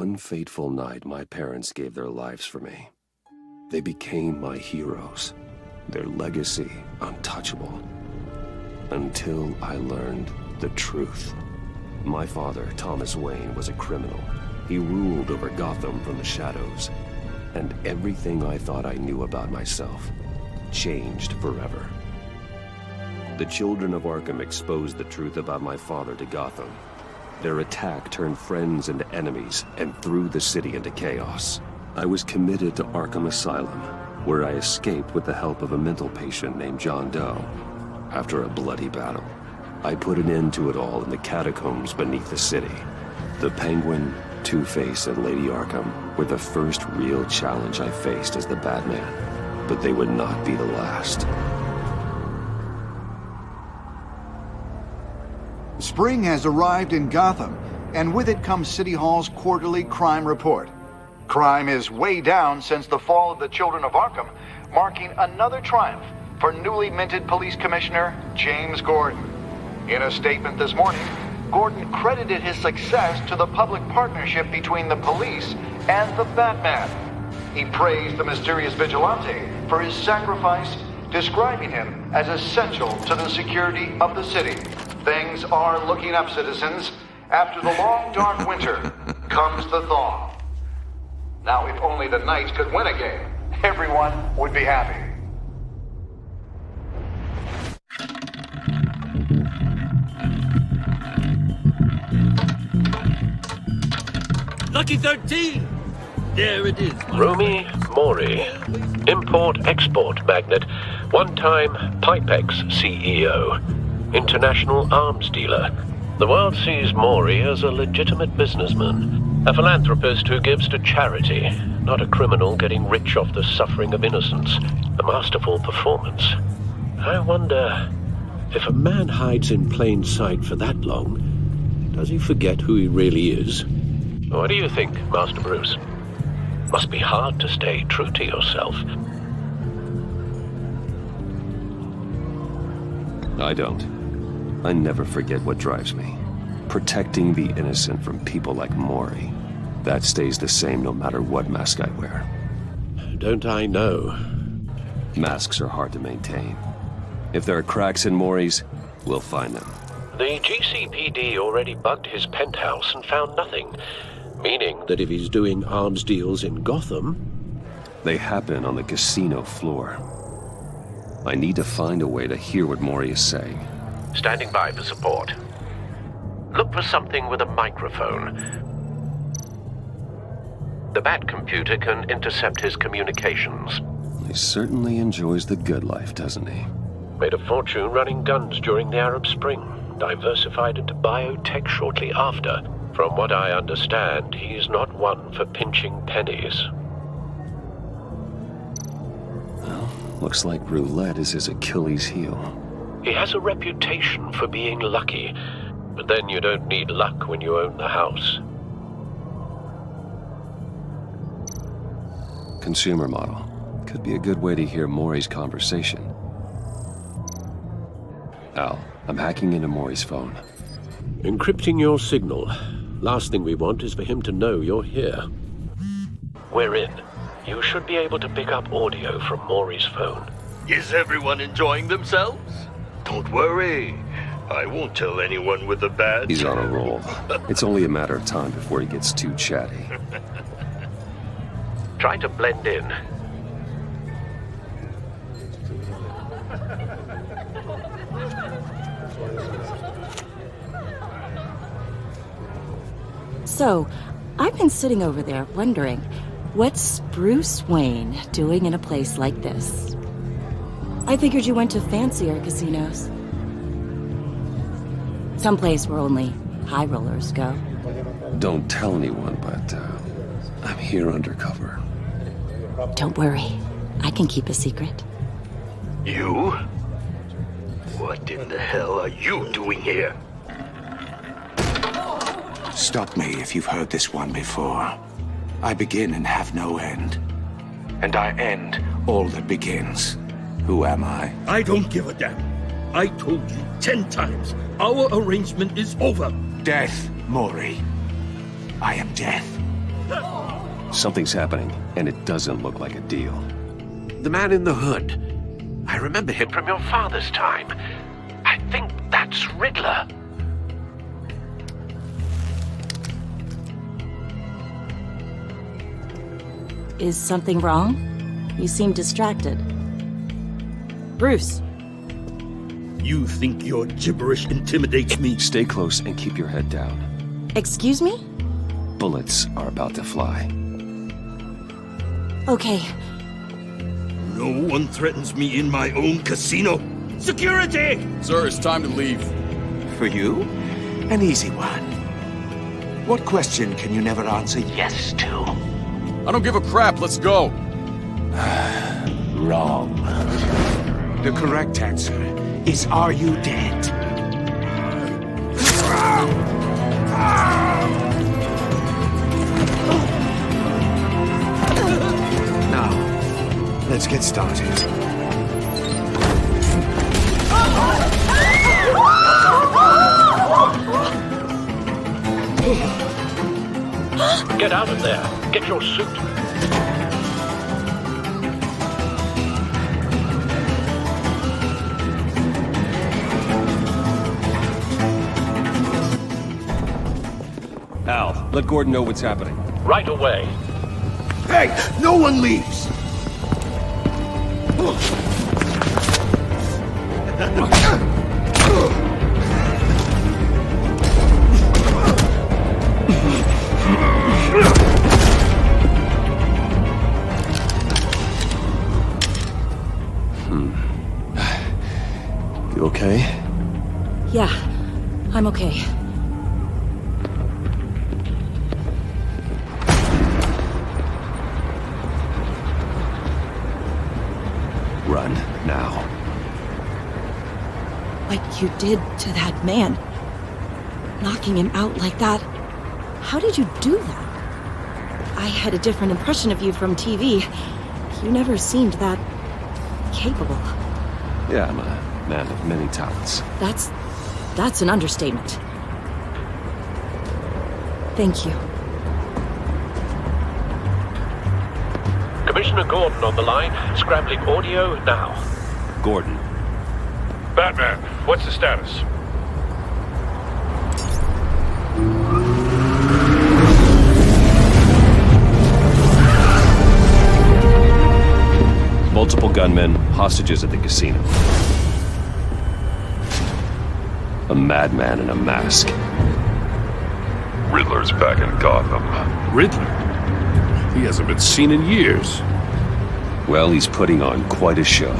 one fateful night, my parents gave their lives for me. They became my heroes, their legacy untouchable. Until I learned the truth. My father, Thomas Wayne, was a criminal. He ruled over Gotham from the shadows. And everything I thought I knew about myself changed forever. The children of Arkham exposed the truth about my father to Gotham. Their attack turned friends into enemies and threw the city into chaos. I was committed to Arkham Asylum, where I escaped with the help of a mental patient named John Doe. After a bloody battle, I put an end to it all in the catacombs beneath the city. The Penguin, Two-Face, and Lady Arkham were the first real challenge I faced as the Batman, but they would not be the last. Spring has arrived in Gotham, and with it comes City Hall's quarterly crime report. Crime is way down since the fall of the Children of Arkham, marking another triumph for newly minted Police Commissioner James Gordon. In a statement this morning, Gordon credited his success to the public partnership between the police and the Batman. He praised the mysterious vigilante for his sacrifice, describing him as essential to the security of the city. Things are looking up, citizens. After the long, dark winter comes the thaw. Now, if only the Knights could win a game, everyone would be happy. Lucky 13! There it is. Romy Mori, import-export magnate, one-time Pipex CEO, international arms dealer. The world sees Mori as a legitimate businessman, a philanthropist who gives to charity, not a criminal getting rich off the suffering of innocence. A masterful performance. I wonder, if a man hides in plain sight for that long, does he forget who he really is? What do you think, Master Bruce? Must be hard to stay true to yourself. I don't. I never forget what drives me. Protecting the innocent from people like Mori. That stays the same no matter what mask I wear. Don't I know? Masks are hard to maintain. If there are cracks in Mori's, we'll find them. The GCPD already bugged his penthouse and found nothing. Meaning that if he's doing arms deals in Gotham... They happen on the casino floor. I need to find a way to hear what Mori is saying. Standing by for support. Look for something with a microphone. The Bat computer can intercept his communications. He certainly enjoys the good life, doesn't he? Made a fortune running guns during the Arab Spring. Diversified into biotech shortly after. From what I understand, he's not one for pinching pennies. Well, looks like roulette is his Achilles heel. He has a reputation for being lucky, but then you don't need luck when you own the house. Consumer model. Could be a good way to hear Mori's conversation. Al, I'm hacking into Mori's phone. Encrypting your signal. Last thing we want is for him to know you're here. We're in. You should be able to pick up audio from Mori's phone. Is everyone enjoying themselves? Don't worry. I won't tell anyone with a bat. He's on a roll. It's only a matter of time before he gets too chatty. Try to blend in. So, I've been sitting over there wondering, what's Bruce Wayne doing in a place like this? I figured you went to fancier casinos. Someplace where only high rollers go. Don't tell anyone, but I'm here undercover. Don't worry, I can keep a secret. You? What in the hell are you doing here? Stop me if you've heard this one before. I begin and have no end. And I end all that begins. Who am I? I don't give a damn. I told you 10 times. Our arrangement is over. Death, Mori. I am death. Something's happening, and it doesn't look like a deal. The man in the hood. I remember him from your father's time. I think that's Riddler. Is something wrong? You seem distracted. Bruce, You think your gibberish intimidates me? Stay close and keep your head down. excuse me? Bullets are about to fly. Okay, No one threatens me in my own casino. Security! Sir, it's time to leave. For you? An easy one. What question can you never answer yes to? I don't give a crap, let's go. Wrong. The correct answer is, are you dead? Now, let's get started. Get out of there. Get your suit. Al, let Gordon know what's happening. Right away. Hey, no one leaves! You okay? yeah, I'm okay. Run, now. What you did to that man, knocking him out like that, how did you do that? I had a different impression of you from TV. You never seemed that capable. Yeah, I'm a man of many talents. That's an understatement. Thank you. Commissioner Gordon on the line. Scrambling audio now. Gordon, Batman, what's the status? multiple gunmen, hostages at the casino. A madman in a mask. Riddler's back in Gotham. Riddler? He hasn't been seen in years. Well, he's putting on quite a show.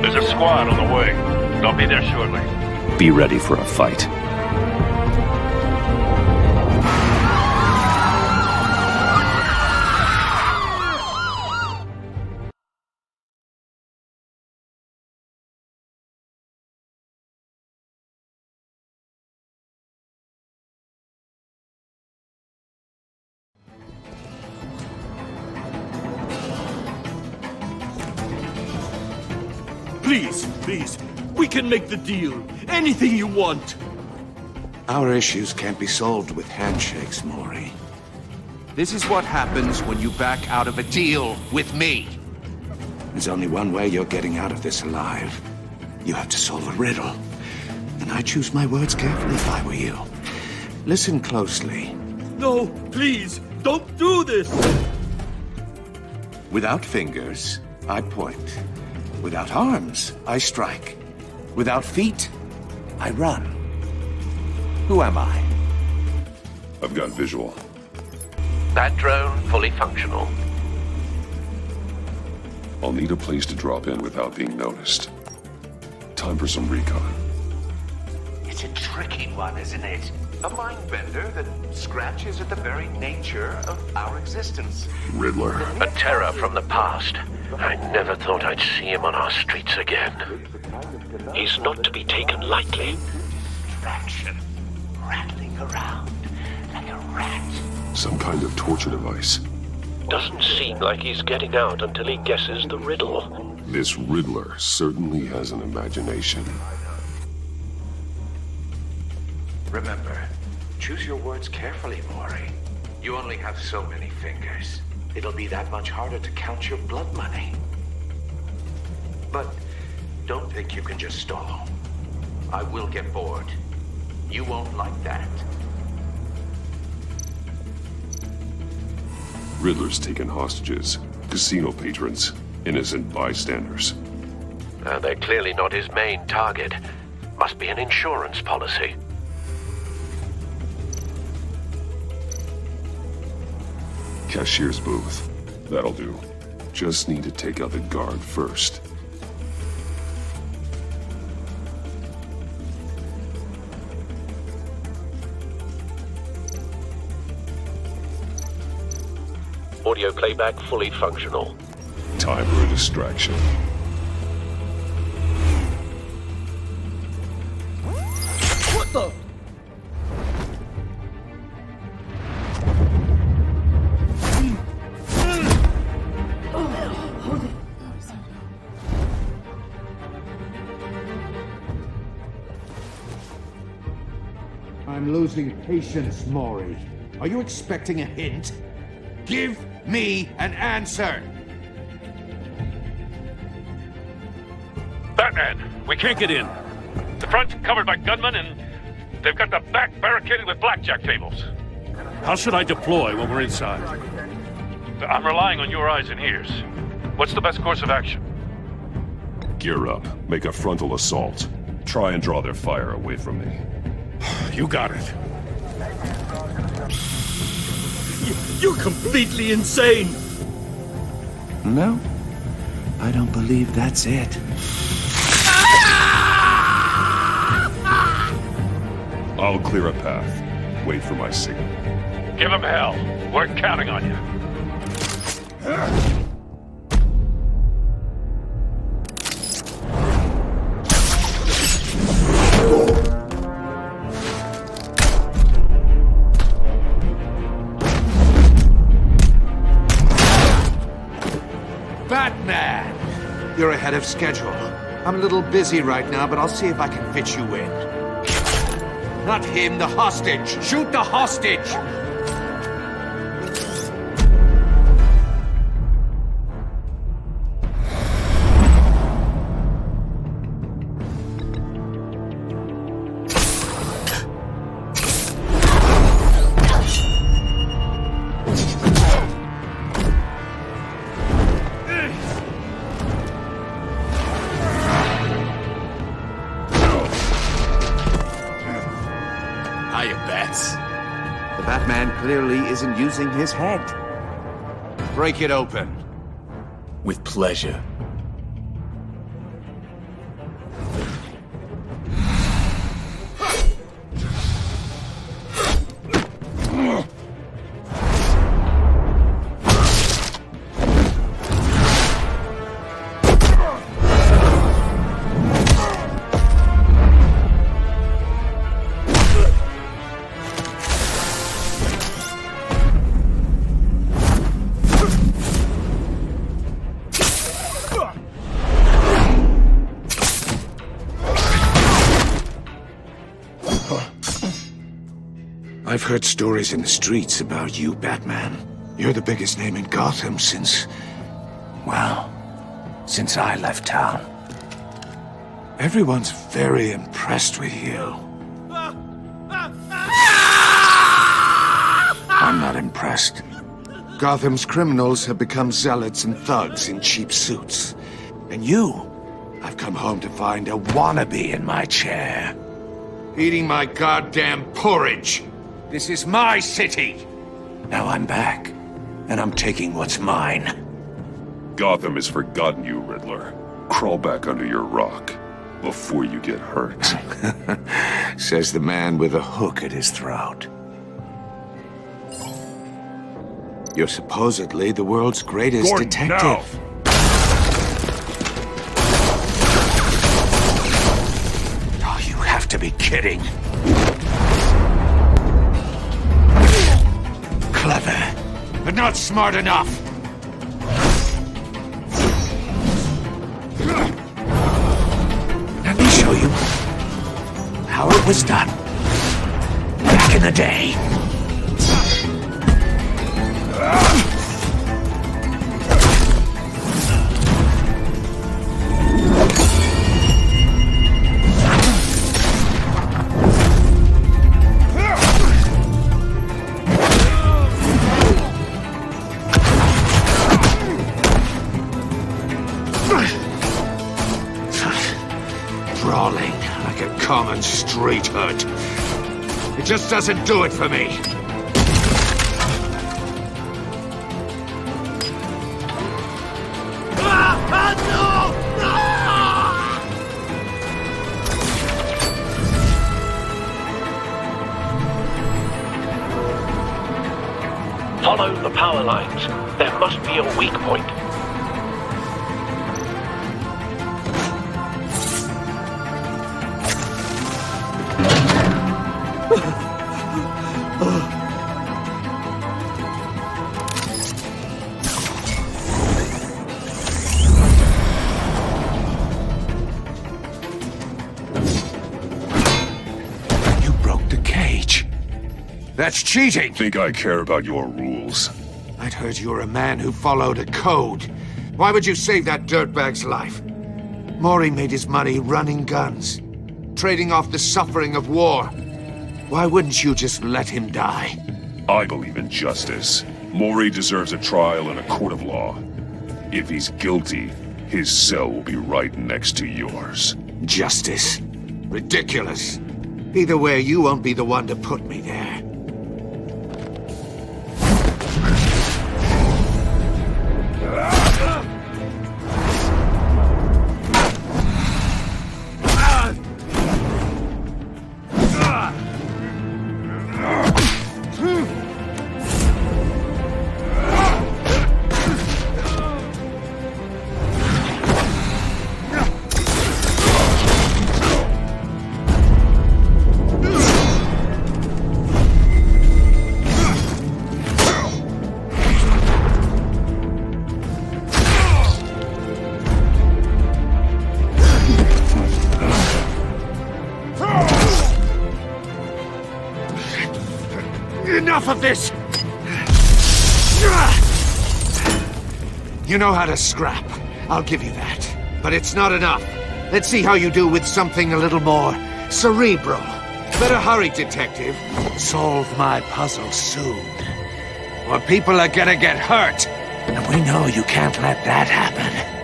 There's a squad on the way. They'll be there shortly. Be ready for a fight. Please, we can make the deal. Anything you want. Our issues can't be solved with handshakes, Maury. This is what happens when you back out of a deal with me. There's only one way you're getting out of this alive. You have to solve a riddle. And I choose my words carefully if I were you. Listen closely. No, please, don't do this! Without fingers, I point. Without arms, I strike. Without feet, I run. Who am I? I've got visual. That drone fully functional. I'll need a place to drop in without being noticed. Time for some recon. It's a tricky one, isn't it? A mind bender that scratches at the very nature of our existence. Riddler. A terror from the past. I never thought I'd see him on our streets again. He's not to be taken lightly. Distraction. Rattling around like a rat. Some kind of torture device. Doesn't seem like he's getting out until he guesses the riddle. This Riddler certainly has an imagination. Remember, choose your words carefully, Mori. You only have so many fingers. It'll be that much harder to count your blood money. But don't think you can just stall. I will get bored. You won't like that. Riddler's taken hostages, casino patrons, innocent bystanders. They're clearly not his main target. Must be an insurance policy. Cashier's booth. That'll do. Just need to take out the guard first. Audio playback fully functional. Time for a distraction. What the? I'm losing patience, Mori. Are you expecting a hint? Give me an answer! Batman, we can't get in. The front's covered by gunmen, and they've got the back barricaded with blackjack tables. How should I deploy when we're inside? I'm relying on your eyes and ears. What's the best course of action? Gear up. Make a frontal assault. Try and draw their fire away from me. You got it. You're completely insane! No, I don't believe that's it. I'll clear a path. Wait for my signal. Give him hell. We're counting on you. Batman! You're ahead of schedule. I'm a little busy right now, but I'll see if I can fit you in. Not him, the hostage! Shoot the hostage! The Batman clearly isn't using his head. Break it open. With pleasure. I've heard stories in the streets about you, Batman. You're the biggest name in Gotham since I left town. Everyone's very impressed with you. I'm not impressed. Gotham's criminals have become zealots and thugs in cheap suits. And I've come home to find a wannabe in my chair. Eating my goddamn porridge. This is my city! Now I'm back, and I'm taking what's mine. Gotham has forgotten you, Riddler. Crawl back under your rock before you get hurt. Says the man with a hook at his throat. You're supposedly the world's greatest Gordon, detective. now. Oh, you have to be kidding. Clever, but not smart enough. Let me show you how it was done. in the day. Brawling like a common street hood. It just doesn't do it for me. Follow the power lines. There must be a weak point. You broke the cage. That's cheating! Think I care about your rules? I'd heard you were a man who followed a code. Why would you save that dirtbag's life? Mori made his money running guns, trading off the suffering of war. Why wouldn't you just let him die? I believe in justice. Mori deserves a trial in a court of law. If he's guilty, his cell will be right next to yours. Justice? Ridiculous. Either way, you won't be the one to put me there. Enough of this! You know how to scrap. I'll give you that. But it's not enough. Let's see how you do with something a little more cerebral. Better hurry, detective. Solve my puzzle soon. Or people are gonna get hurt. And we know you can't let that happen.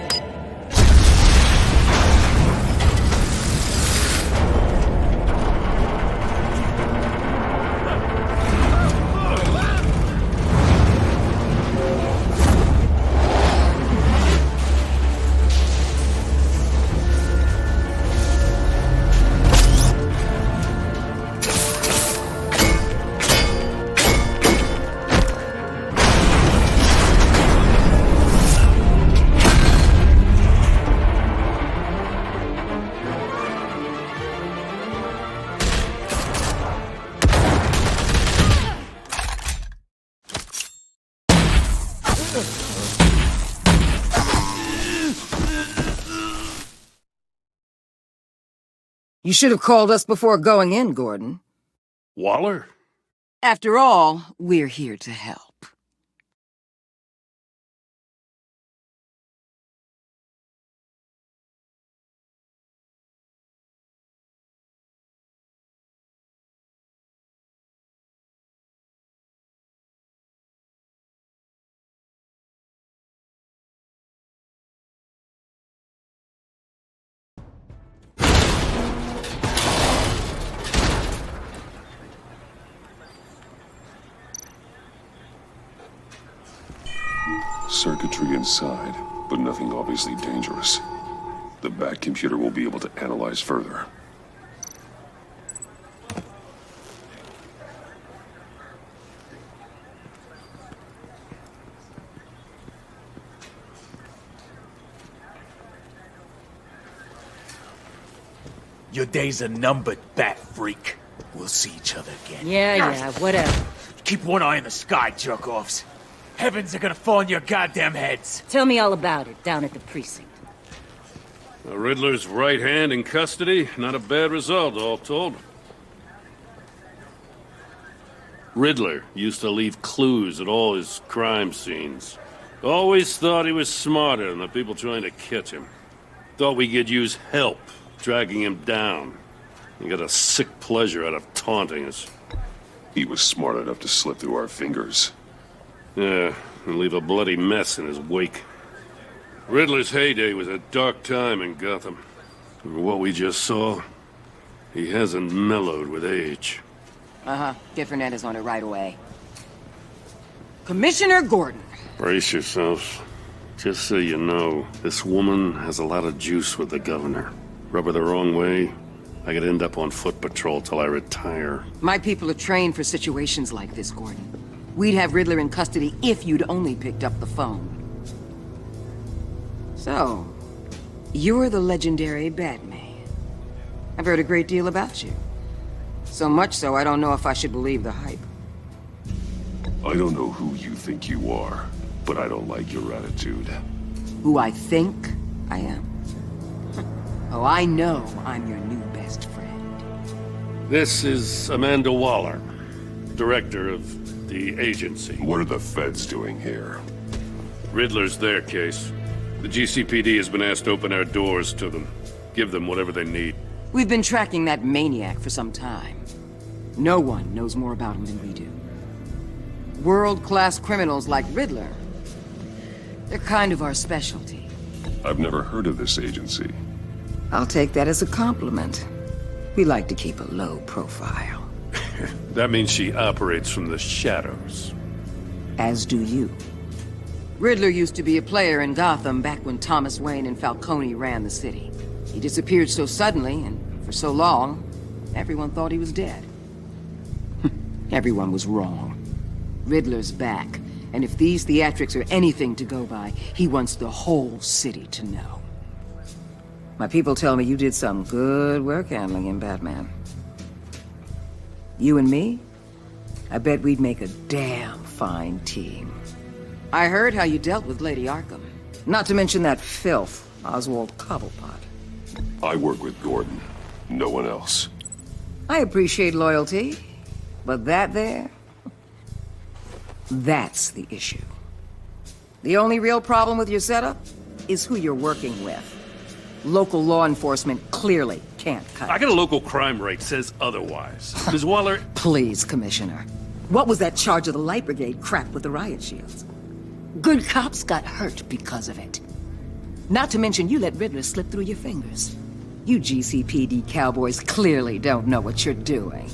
You should have called us before going in, Gordon. Waller? After all, we're here to help. Circuitry inside, but nothing obviously dangerous. The back computer will be able to analyze further. Your days are numbered, bat freak. We'll see each other again. Yeah, whatever. Keep one eye in the sky, jerk-offs. Heavens are gonna fall on your goddamn heads. Tell me all about it down at the precinct. The Riddler's right hand in custody. Not a bad result, all told. Riddler used to leave clues at all his crime scenes. Always thought he was smarter than the people trying to catch him. Thought we could use help dragging him down. He got a sick pleasure out of taunting us. He was smart enough to slip through our fingers. Yeah, and leave a bloody mess in his wake. Riddler's heyday was a dark time in Gotham. From what we just saw, he hasn't mellowed with age. Uh-huh. Get Fernandez on it right away. Commissioner Gordon. Brace yourselves. Just so you know, this woman has a lot of juice with the governor. Rub her the wrong way, I could end up on foot patrol till I retire. My people are trained for situations like this, Gordon. We'd have Riddler in custody if you'd only picked up the phone. So, you're the legendary Batman. I've heard a great deal about you. So much so, I don't know if I should believe the hype. I don't know who you think you are, but I don't like your attitude. Who I think I am? Oh, I know I'm your new best friend. This is Amanda Waller, director of the agency. What are the feds doing here? Riddler's their case. The GCPD has been asked to open our doors to them. Give them whatever they need. We've been tracking that maniac for some time. No one knows more about him than we do. World-class criminals like Riddler. They're kind of our specialty. I've never heard of this agency. I'll take that as a compliment. We like to keep a low profile. That means she operates from the shadows. As do you. Riddler used to be a player in Gotham back when Thomas Wayne and Falcone ran the city. He disappeared so suddenly and for so long, everyone thought he was dead. Everyone was wrong. Riddler's back, and if these theatrics are anything to go by, he wants the whole city to know. My people tell me you did some good work handling him, Batman. You and me? I bet we'd make a damn fine team. I heard how you dealt with Lady Arkham. Not to mention that filth, Oswald Cobblepot. I work with Gordon. No one else. I appreciate loyalty, but that there... that's the issue. The only real problem with your setup is who you're working with. Local law enforcement clearly can't cut it. I got a local crime rate says otherwise. Ms. Waller... Please, Commissioner. What was that charge of the Light Brigade crap with the riot shields? Good cops got hurt because of it. Not to mention you let Riddler slip through your fingers. You GCPD cowboys clearly don't know what you're doing.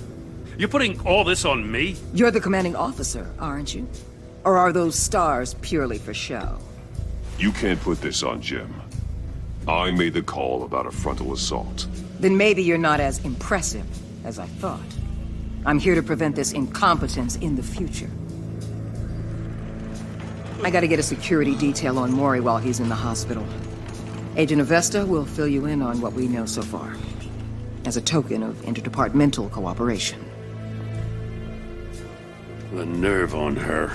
You're putting all this on me? You're the commanding officer, aren't you? Or are those stars purely for show? You can't put this on Jim. I made the call about a frontal assault. Then maybe you're not as impressive as I thought. I'm here to prevent this incompetence in the future. I gotta get a security detail on Mori while he's in the hospital. Agent Avesta will fill you in on what we know so far, as a token of interdepartmental cooperation. The nerve on her.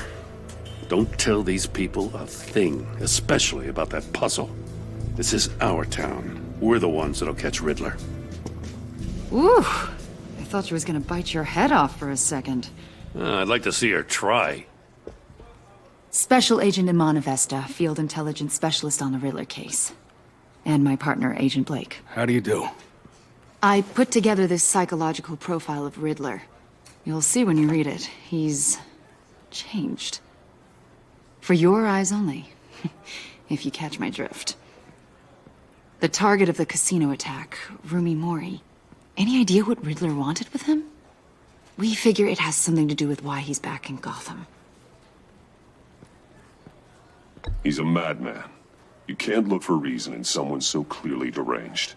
Don't tell these people a thing, especially about that puzzle. This is our town. We're the ones that'll catch Riddler. Ooh, I thought she was gonna bite your head off for a second. I'd like to see her try. Special Agent Iman Avesta, Field Intelligence Specialist on the Riddler case. And my partner, Agent Blake. How do you do? I put together this psychological profile of Riddler. You'll see when you read it. He's... changed. For your eyes only, if you catch my drift. The target of the casino attack, Rumi Mori. Any idea what Riddler wanted with him? We figure it has something to do with why he's back in Gotham. He's a madman. You can't look for reason in someone so clearly deranged.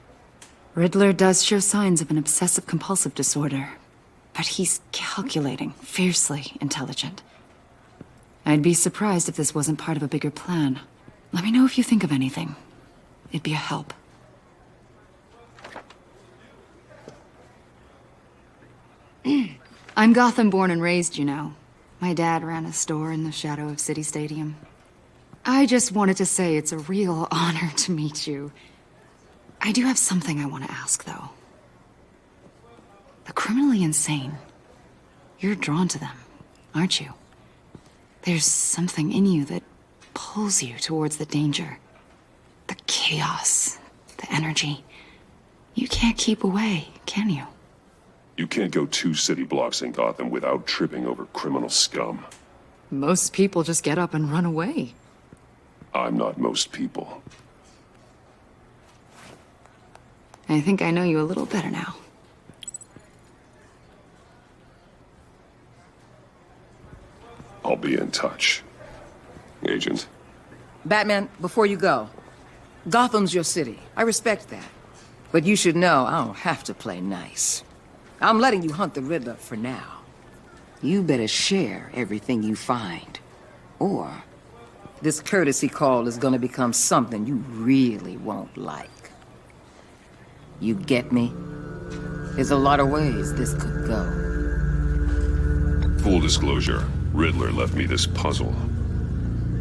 Riddler does show signs of an obsessive-compulsive disorder, but he's calculating, fiercely intelligent. I'd be surprised if this wasn't part of a bigger plan. Let me know if you think of anything. It'd be a help. I'm Gotham born and raised, you know. My dad ran a store in the shadow of City Stadium. I just wanted to say it's a real honor to meet you. I do have something I want to ask, though. The criminally insane. You're drawn to them, aren't you? There's something in you that pulls you towards the danger. The chaos, the energy. You can't keep away, can you? You can't go 2 city blocks in Gotham without tripping over criminal scum. Most people just get up and run away. I'm not most people. I think I know you a little better now. I'll be in touch. Agent. Batman, before you go, Gotham's your city. I respect that. But you should know I don't have to play nice. I'm letting you hunt the Riddler for now. You better share everything you find. Or this courtesy call is gonna become something you really won't like. You get me? There's a lot of ways this could go. Full disclosure, Riddler left me this puzzle.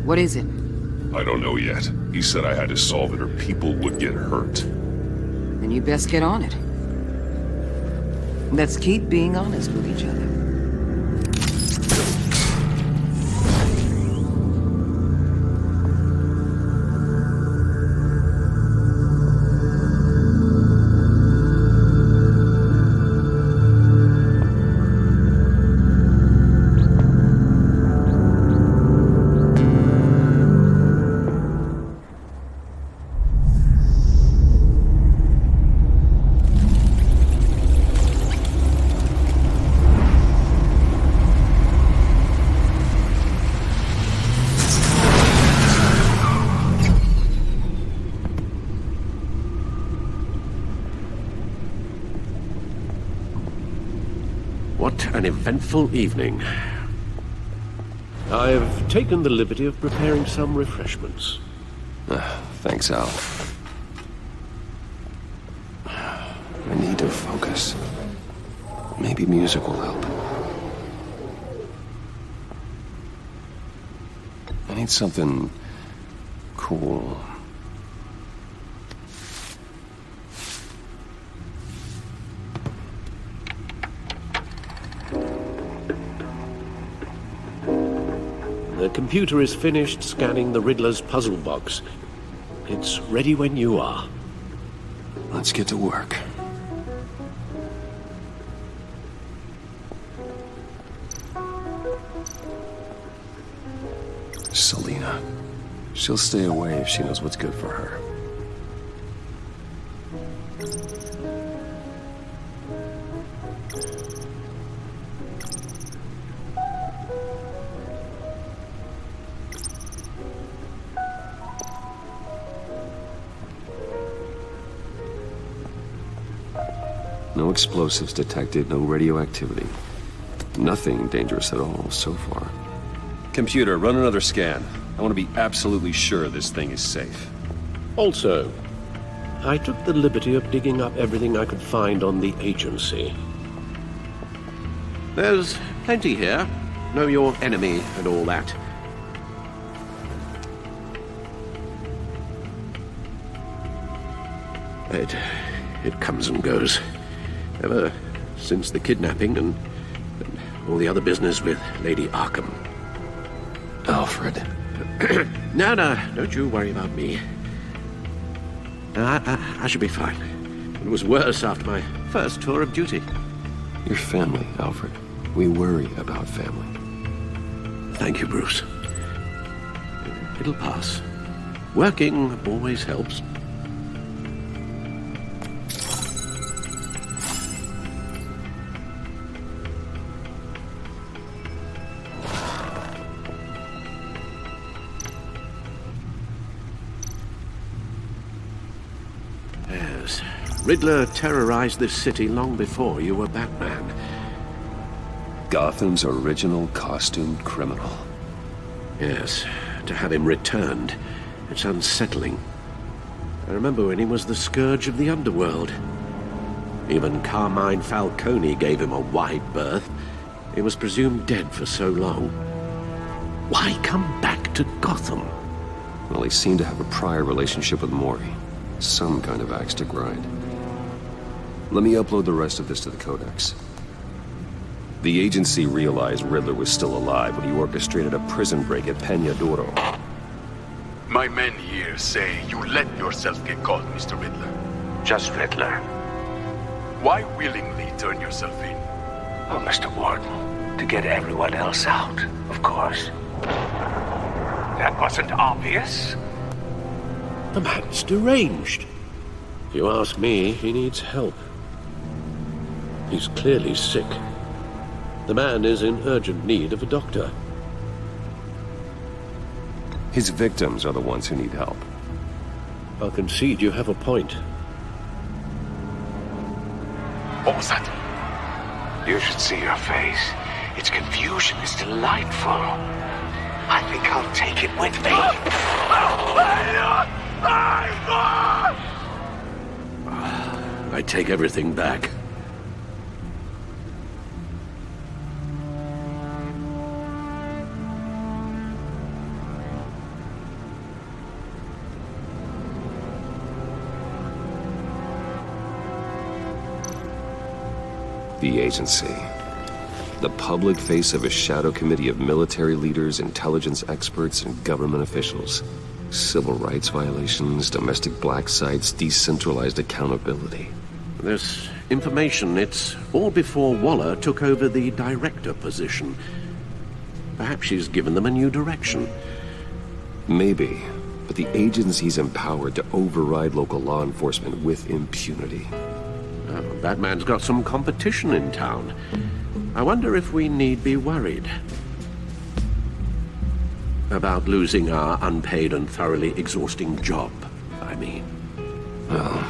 What is it? I don't know yet. He said I had to solve it or people would get hurt. Then you best get on it. Let's keep being honest with each other. What an eventful evening. I've taken the liberty of preparing some refreshments. Thanks, Al. I need to focus. Maybe music will help. I need something cool. The computer is finished scanning the Riddler's puzzle box. It's ready when you are. Let's get to work. Selina. She'll stay away if she knows what's good for her. No explosives detected, no radioactivity. Nothing dangerous at all so far. Computer, run another scan. I want to be absolutely sure this thing is safe. Also, I took the liberty of digging up everything I could find on the agency. There's plenty here. Know your enemy and all that. It comes and goes. Ever since the kidnapping and all the other business with Lady Arkham. Alfred. No, don't you worry about me. I should be fine. It was worse after my first tour of duty. Your family, Alfred. We worry about family. Thank you, Bruce. It'll pass. Working always helps. Yes. Riddler terrorized this city long before you were Batman. Gotham's original costumed criminal. Yes, to have him returned, it's unsettling. I remember when he was the scourge of the underworld. Even Carmine Falcone gave him a wide berth. He was presumed dead for so long. Why come back to Gotham? Well, he seemed to have a prior relationship with Mori. Some kind of axe to grind. Let me upload the rest of this to the Codex. The agency realized Riddler was still alive when he orchestrated a prison break at Peña Duro. My men here say you let yourself get caught, Mr. Riddler. Just Riddler. Why willingly turn yourself in? Oh, Mr. Warden, to get everyone else out, of course. That wasn't obvious. The man's deranged. If you ask me, he needs help. He's clearly sick. The man is in urgent need of a doctor. His victims are the ones who need help. I'll concede you have a point. What was that? You should see your face. Its confusion is delightful. I think I'll take it with me. I take everything back. The agency. The public face of a shadow committee of military leaders, intelligence experts, and government officials. Civil rights violations, domestic black sites, decentralized accountability. This information, it's all before Waller took over the director position. Perhaps she's given them a new direction. Maybe, but the agency's empowered to override local law enforcement with impunity. Oh, Batman's got some competition in town. I wonder if we need be worried about losing our unpaid and thoroughly exhausting job, I mean. Well,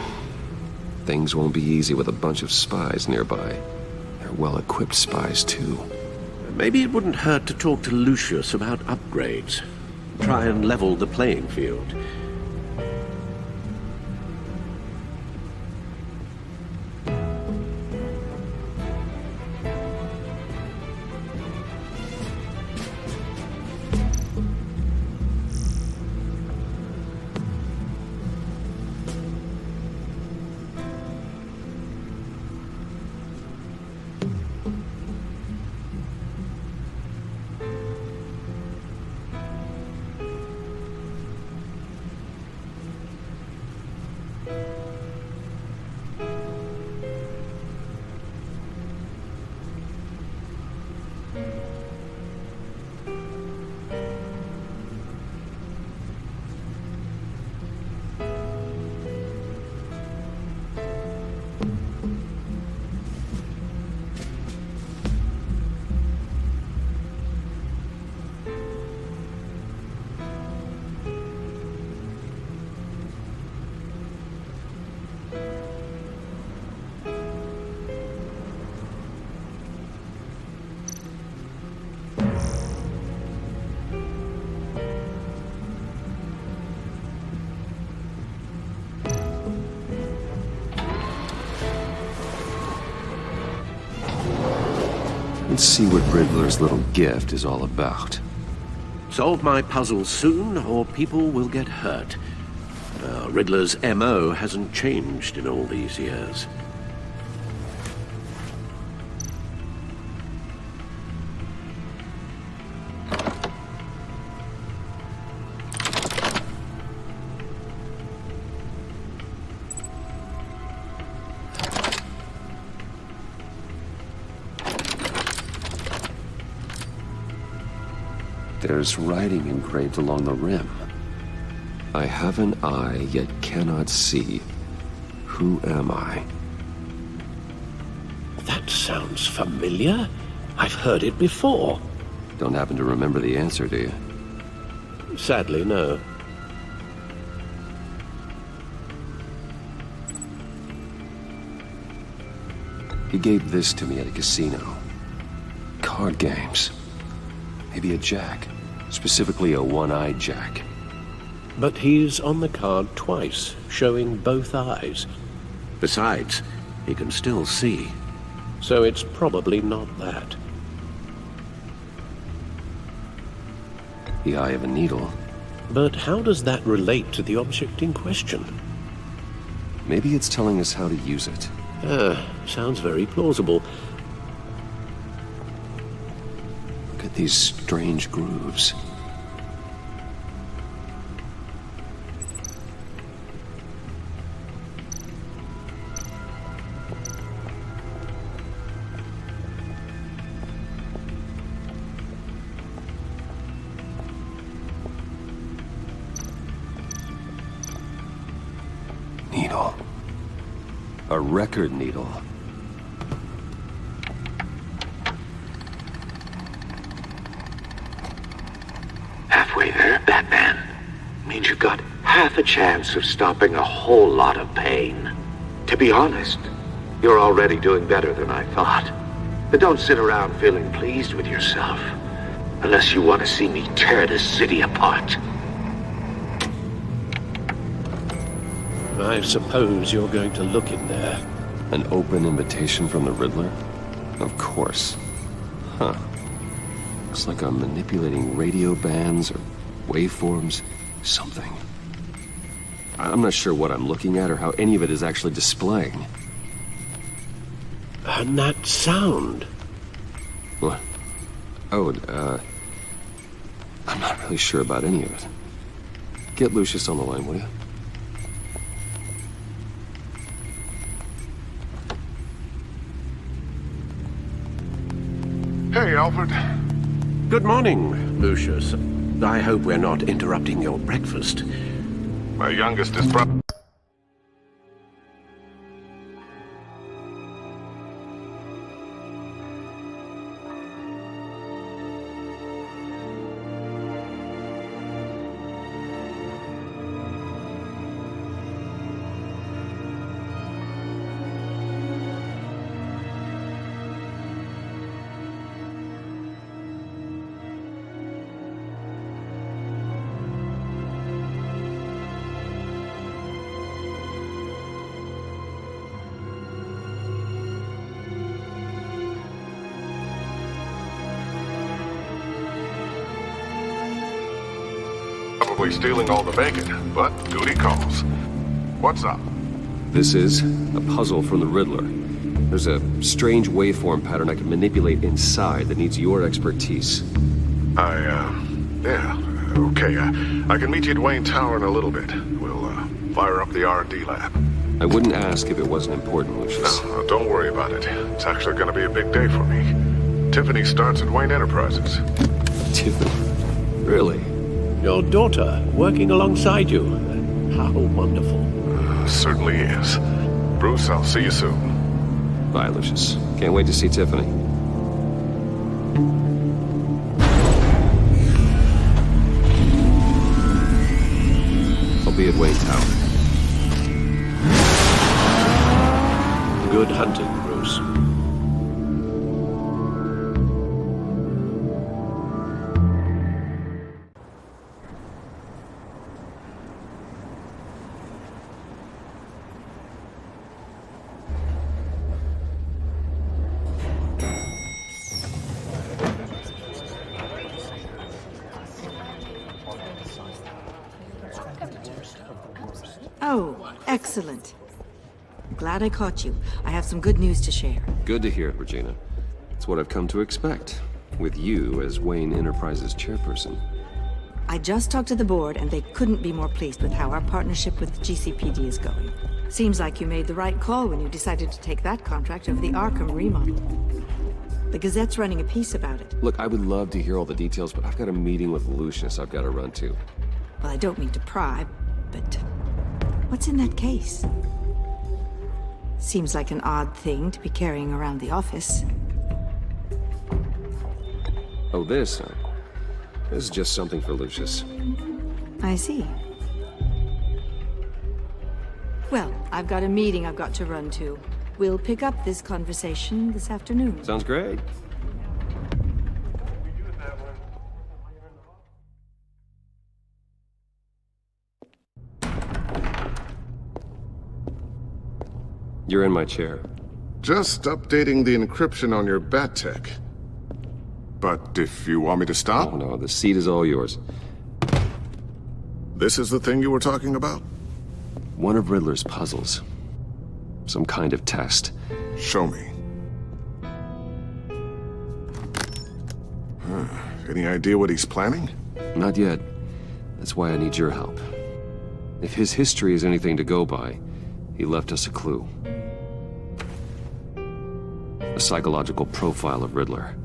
things won't be easy with a bunch of spies nearby. They're well-equipped spies, too. Maybe it wouldn't hurt to talk to Lucius about upgrades. Try and level the playing field. Let's see what Riddler's little gift is all about. Solve my puzzles soon, or people will get hurt. Riddler's MO hasn't changed in all these years. There's writing engraved along the rim. I have an eye, yet cannot see. Who am I? That sounds familiar. I've heard it before. Don't happen to remember the answer, do you? Sadly, no. He gave this to me at a casino. Card games. Maybe a jack. Specifically a one-eyed jack. But he's on the card twice, showing both eyes. Besides, he can still see. So it's probably not that. The eye of a needle. But how does that relate to the object in question? Maybe it's telling us how to use it. Sounds very plausible. These strange grooves. Needle. A record needle. Halfway there, Batman. Means you've got half a chance of stopping a whole lot of pain. To be honest, you're already doing better than I thought. But don't sit around feeling pleased with yourself. Unless you want to see me tear this city apart. I suppose you're going to look in there. An open invitation from the Riddler? Of course. Huh. Looks like I'm manipulating radio bands or waveforms. Something. I'm not sure what I'm looking at or how any of it is actually displaying. And that sound. What? Oh, I'm not really sure about any of it. Get Lucius on the line, will you? Hey, Alfred. Good morning, Lucius. I hope we're not interrupting your breakfast. My youngest is probably... stealing all the bacon, but duty calls. What's up? This is a puzzle from the Riddler. There's a strange waveform pattern I can manipulate inside that needs your expertise. Yeah, okay. I can meet you at Wayne Tower in a little bit. We'll, fire up the R&D lab. I wouldn't ask if it wasn't important, Lucius. No, don't worry about it. It's actually gonna be a big day for me. Tiffany starts at Wayne Enterprises. Tiffany? Really? Your daughter working alongside you. How wonderful. Certainly is. Bruce, I'll see you soon. Bye, Lucius. Can't wait to see Tiffany. I'll be at Wayne Tower. Good hunting, Bruce. Oh, excellent. Glad I caught you. I have some good news to share. Good to hear it, Regina. It's what I've come to expect, with you as Wayne Enterprises chairperson. I just talked to the board, and they couldn't be more pleased with how our partnership with GCPD is going. Seems like you made the right call when you decided to take that contract over the Arkham remodel. The Gazette's running a piece about it. Look, I would love to hear all the details, but I've got a meeting with Lucius I've got to run to. Well, I don't mean to pry, but what's in that case? Seems like an odd thing to be carrying around the office. Oh, this is just something for Lucius. I see. Well, I've got a meeting I've got to run to. We'll pick up this conversation this afternoon. Sounds great. You're in my chair. Just updating the encryption on your bat tech. But if you want me to stop? Oh, no, the seat is all yours. This is the thing you were talking about? One of Riddler's puzzles. Some kind of test. Show me. Huh. Any idea what he's planning? Not yet. That's why I need your help. If his history is anything to go by, he left us a clue. A psychological profile of Riddler.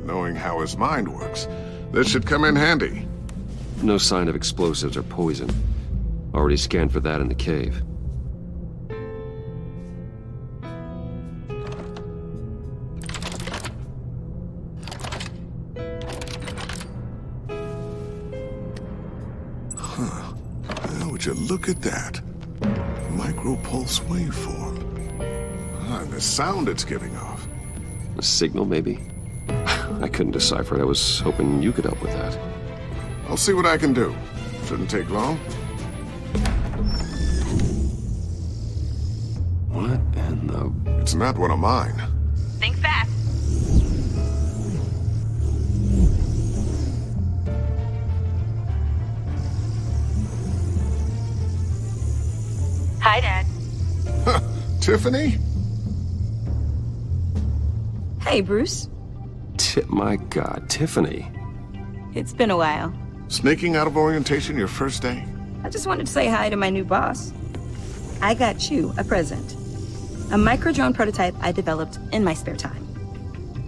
Knowing how his mind works, this should come in handy. No sign of explosives or poison. Already scanned for that in the cave. Would you look at that? Micropulse waveform. And the sound it's giving off. A signal, maybe? I couldn't decipher it. I was hoping you could help with that. I'll see what I can do. Shouldn't take long. What in the... It's not one of mine. Think fast. Hi, Dad. Tiffany? Hey, Bruce. My God, Tiffany. It's been a while. Sneaking out of orientation your first day? I just wanted to say hi to my new boss. I got you a present. A micro-drone prototype I developed in my spare time.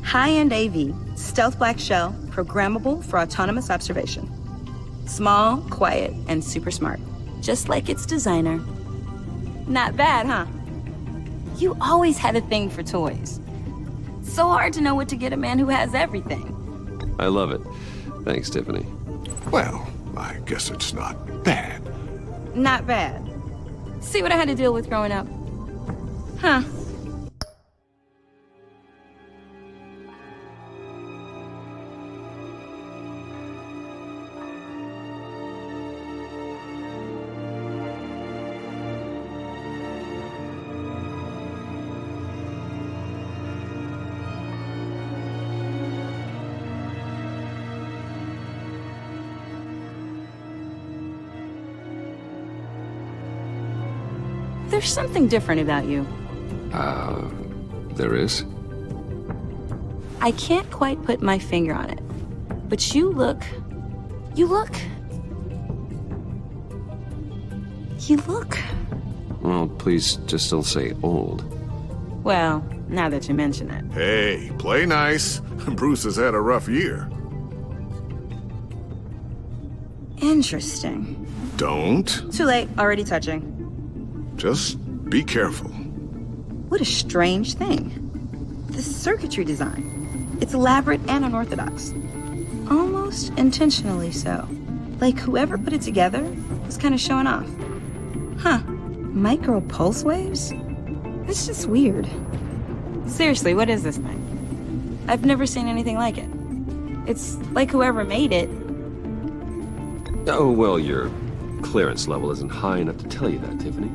High-end AV, stealth black shell, programmable for autonomous observation. Small, quiet, and super smart. Just like its designer. Not bad, huh? You always had a thing for toys. So hard to know what to get a man who has everything. I love it. Thanks, Tiffany. Well, I guess it's not bad. Not bad. See what I had to deal with growing up? Huh. There's something different about you. There is? I can't quite put my finger on it. But you look... Well, please just don't say old. Well, now that you mention it. Hey, play nice. Bruce has had a rough year. Interesting. Don't. Too late, already touching. Just be careful. What a strange thing. The circuitry design. It's elaborate and unorthodox. Almost intentionally so. Like whoever put it together was kind of showing off. Huh. Micro pulse waves? It's just weird. Seriously, what is this thing? I've never seen anything like it. It's like whoever made it. Oh, well, your clearance level isn't high enough to tell you that, Tiffany.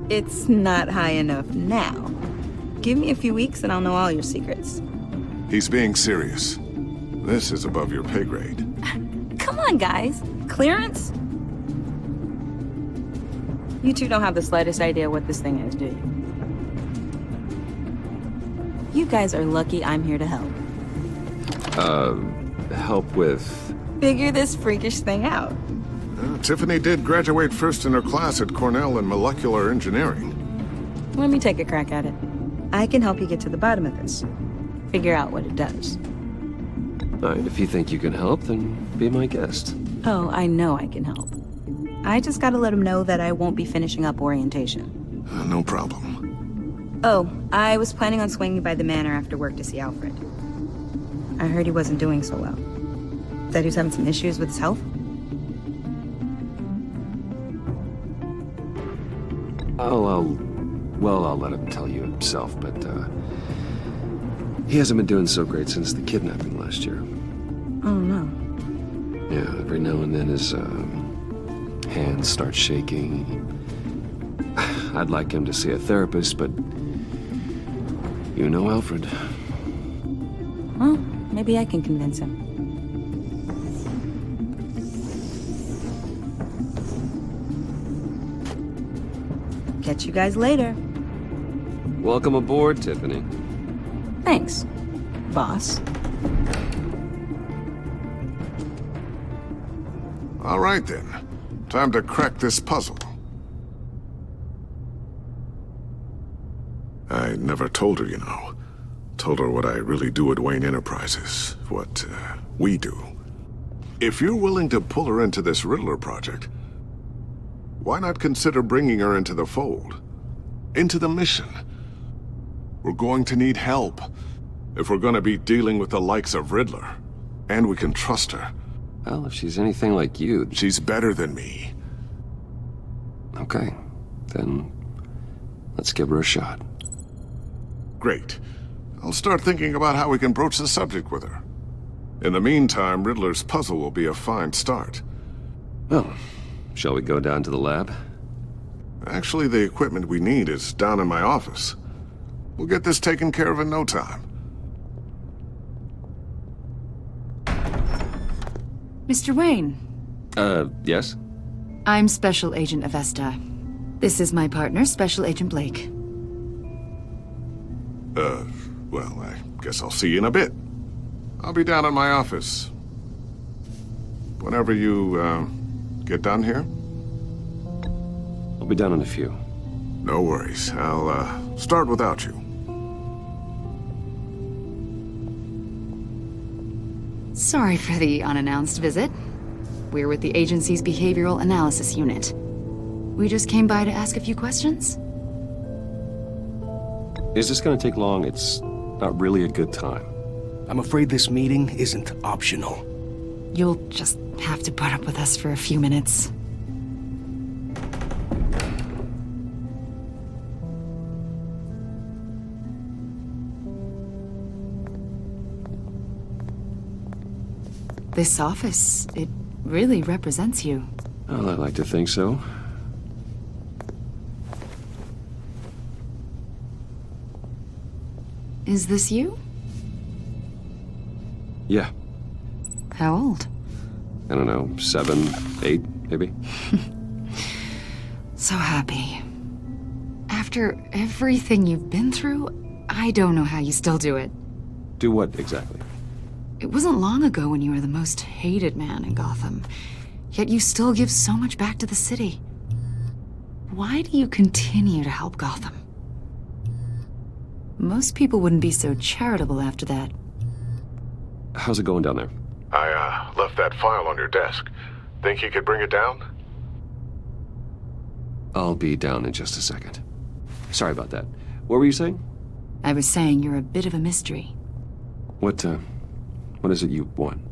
It's not high enough now. Give me a few weeks and I'll know all your secrets. He's being serious. This is above your pay grade. Come on, guys. Clearance? You two don't have the slightest idea what this thing is, do you? You guys are lucky I'm here to help. Help with... Figure this freakish thing out. Tiffany did graduate first in her class at Cornell in molecular engineering. Let me take a crack at it. I can help you get to the bottom of this. Figure out what it does. All right, if you think you can help, then be my guest. Oh, I know I can help. I just gotta let him know that I won't be finishing up orientation. No problem. Oh, I was planning on swinging by the manor after work to see Alfred. I heard he wasn't doing so well. That he was having some issues with his health? I'll let him tell you himself, but, he hasn't been doing so great since the kidnapping last year. Oh, no. Yeah, every now and then his, hands start shaking. I'd like him to see a therapist, but you know Alfred. Well, maybe I can convince him. Catch you guys later. Welcome aboard, Tiffany. Thanks. boss. All right then. Time to crack this puzzle. I never told her, you know. Told her what I really do at Wayne Enterprises. What, we do. If you're willing to pull her into this Riddler project, why not consider bringing her into the fold? Into the mission? We're going to need help if we're going to be dealing with the likes of Riddler. And we can trust her. Well, if she's anything like you... She's better than me. Okay. Then let's give her a shot. Great. I'll start thinking about how we can broach the subject with her. In the meantime, Riddler's puzzle will be a fine start. Well, shall we go down to the lab? Actually, the equipment we need is down in my office. We'll get this taken care of in no time. Mr. Wayne. Yes? I'm Special Agent Avesta. This is my partner, Special Agent Blake. Well, I guess I'll see you in a bit. I'll be down at my office. Whenever you, get done here? I'll be down in a few. No worries. I'll, start without you. Sorry for the unannounced visit. We're with the agency's Behavioral Analysis Unit. We just came by to ask a few questions. Is this gonna take long? It's not really a good time. I'm afraid this meeting isn't optional. You'll just have to put up with us for a few minutes. This office, it really represents you. Well, I'd like to think so. Is this you? Yeah. How old? I don't know, 7, 8, maybe? So happy. After everything you've been through, I don't know how you still do it. Do what, exactly? It wasn't long ago when you were the most hated man in Gotham, yet you still give so much back to the city. Why do you continue to help Gotham? Most people wouldn't be so charitable after that. How's it going down there? I, left that file on your desk. Think you could bring it down? I'll be down in just a second. Sorry about that. What were you saying? I was saying you're a bit of a mystery. What is it you want?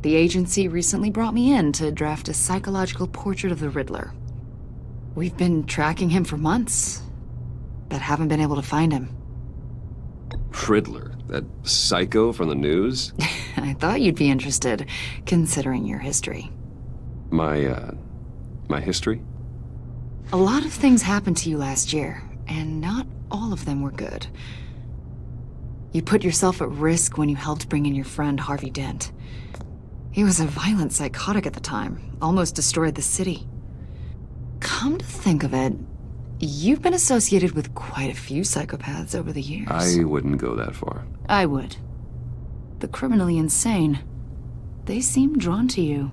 The agency recently brought me in to draft a psychological portrait of the Riddler. We've been tracking him for months, but haven't been able to find him. Riddler? That psycho from the news? I thought you'd be interested, considering your history. My history? A lot of things happened to you last year, and not all of them were good. You put yourself at risk when you helped bring in your friend Harvey Dent. He was a violent psychotic at the time, almost destroyed the city. Come to think of it, you've been associated with quite a few psychopaths over the years. I wouldn't go that far. I would. The criminally insane. They seem drawn to you.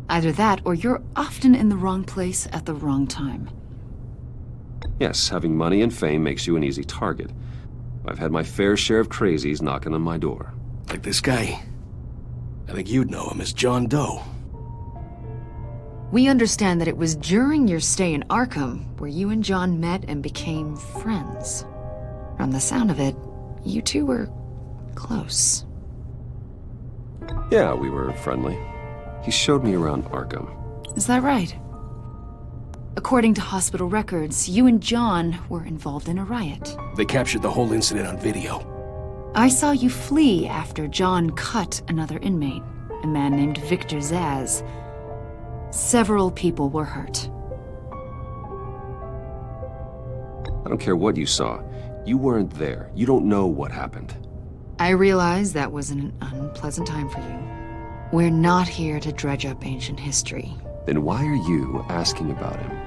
Either that, or you're often in the wrong place at the wrong time. Yes, having money and fame makes you an easy target. I've had my fair share of crazies knocking on my door. Like this guy. I think you'd know him as John Doe. We understand that it was during your stay in Arkham where you and John met and became friends. From the sound of it, you two were close. Yeah, we were friendly. He showed me around Arkham. Is that right? According to hospital records, you and John were involved in a riot. They captured the whole incident on video. I saw you flee after John cut another inmate, a man named Victor Zsasz. Several people were hurt. I don't care what you saw. You weren't there. You don't know what happened. I realize that was an unpleasant time for you. We're not here to dredge up ancient history. Then why are you asking about him?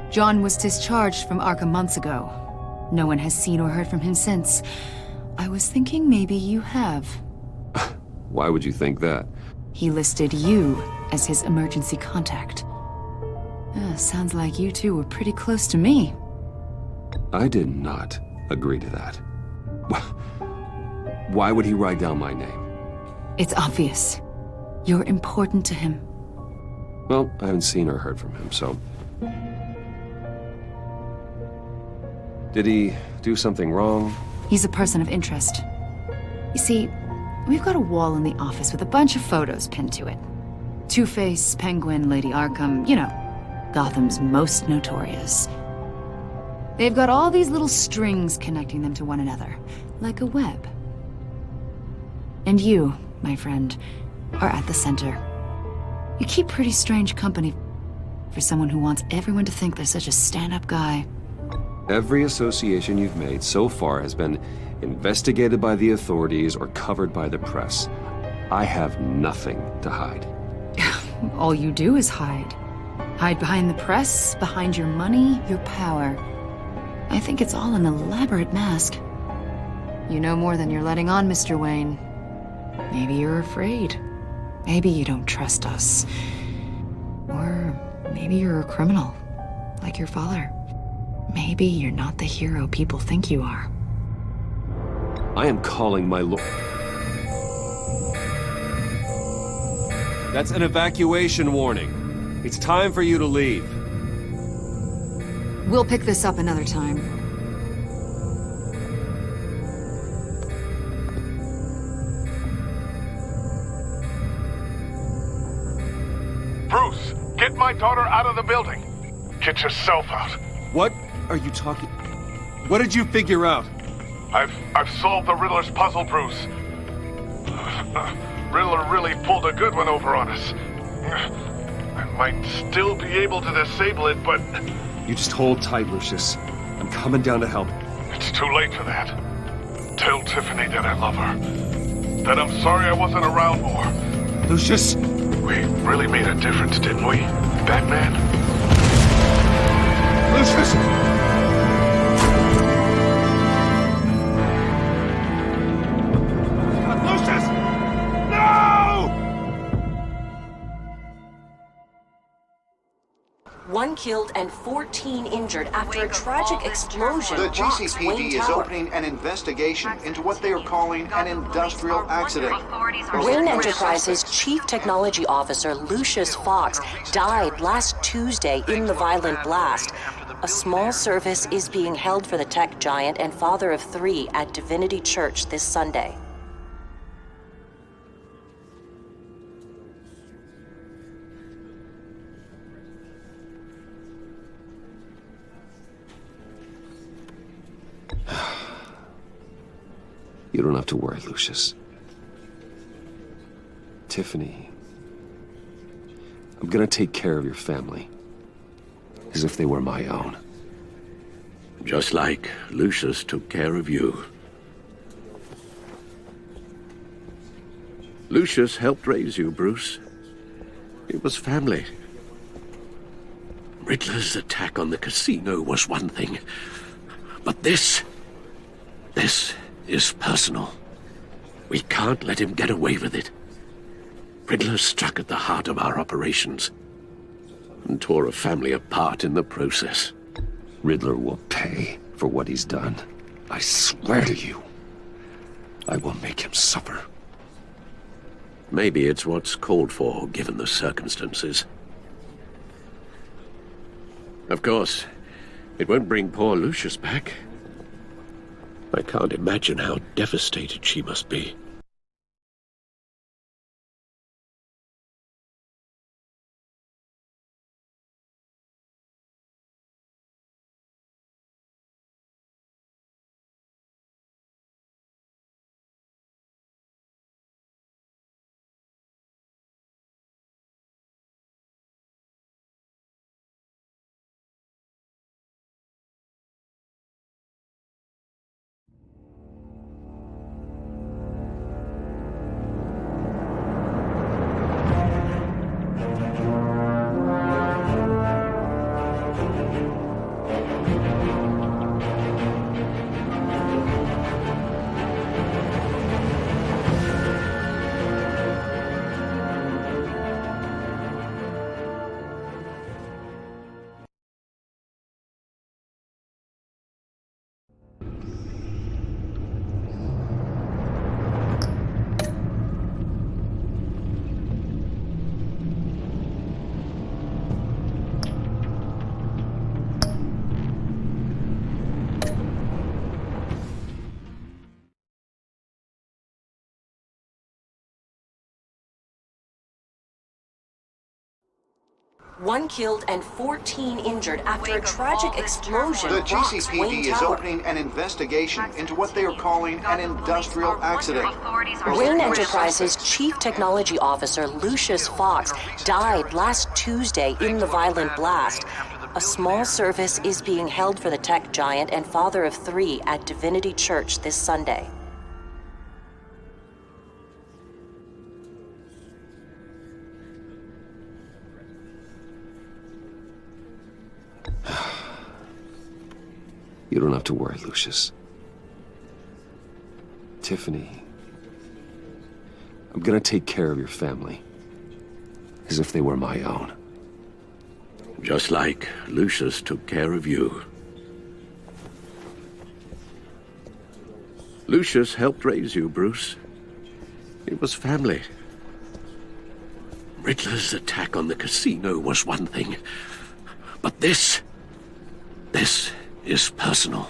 John was discharged from Arkham months ago. No one has seen or heard from him since. I was thinking maybe you have. Why would you think that? He listed you as his emergency contact. Sounds like you two were pretty close to me. I did not agree to that. Why would he write down my name? It's obvious. You're important to him. Well, I haven't seen or heard from him, so... Did he do something wrong? He's a person of interest. You see, we've got a wall in the office with a bunch of photos pinned to it. Two-Face, Penguin, Lady Arkham, you know, Gotham's most notorious. They've got all these little strings connecting them to one another, like a web. And you, my friend, are at the center. You keep pretty strange company for someone who wants everyone to think they're such a stand-up guy. Every association you've made so far has been investigated by the authorities or covered by the press. I have nothing to hide. All you do is hide. Hide behind the press, behind your money, your power. I think it's all an elaborate mask. You know more than you're letting on, Mr. Wayne. Maybe you're afraid. Maybe you don't trust us. Or maybe you're a criminal, like your father. Maybe you're not the hero people think you are. I am calling my lord. That's an evacuation warning. It's time for you to leave. We'll pick this up another time. Bruce, get my daughter out of the building. Get yourself out. What are you talking... What did you figure out? I've solved the Riddler's puzzle, Bruce. Riddler really pulled a good one over on us. I might still be able to disable it, but... You just hold tight, Lucius. I'm coming down to help. It's too late for that. Tell Tiffany that I love her. That I'm sorry I wasn't around more. Lucius! We really made a difference, didn't we, Batman? Lucius! Lucius! No! One killed and 14 injured after a tragic explosion. The rocks Wayne GCPD is Tower. opening an investigation into what they are calling an industrial accident. Wayne Enterprises' Chief Technology Officer Lucius Fox died last Tuesday in the violent blast. A small service is being held for the tech giant and father of 3 at Divinity Church this Sunday. You don't have to worry, Lucius. Tiffany, I'm gonna take care of your family. As if they were my own. Just like Lucius took care of you. Lucius helped raise you, Bruce. It was family. Riddler's attack on the casino was one thing. But this is personal. We can't let him get away with it. Riddler struck at the heart of our operations and tore a family apart in the process. Riddler will pay for what he's done. I swear to you. I will make him suffer. Maybe it's what's called for, given the circumstances. Of course, it won't bring poor Lucius back. I can't imagine how devastated she must be. 1 killed and 14 injured after a tragic explosion The rocks Wayne GCPD is Tower. opening an investigation into what they are calling an industrial accident. Wayne Enterprises Chief Technology Officer Lucius Fox died last Tuesday in the violent blast. A small service is being held for the tech giant and father of 3 at Divinity Church this Sunday. You don't have to worry, Lucius. Tiffany, I'm gonna take care of your family. As if they were my own. Just like Lucius took care of you. Lucius helped raise you, Bruce. It was family. Riddler's attack on the casino was one thing. But this is personal.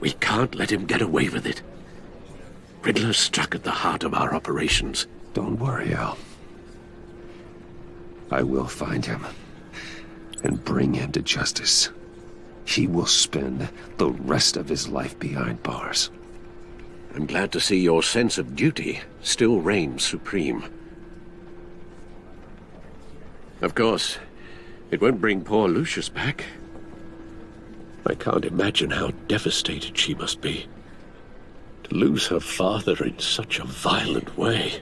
We can't let him get away with it. Riddler struck at the heart of our operations. Don't worry, Al. I will find him and bring him to justice. He will spend the rest of his life behind bars. I'm glad to see your sense of duty still reigns supreme. Of course, it won't bring poor Lucius back. I can't imagine how devastated she must be. To lose her father in such a violent way.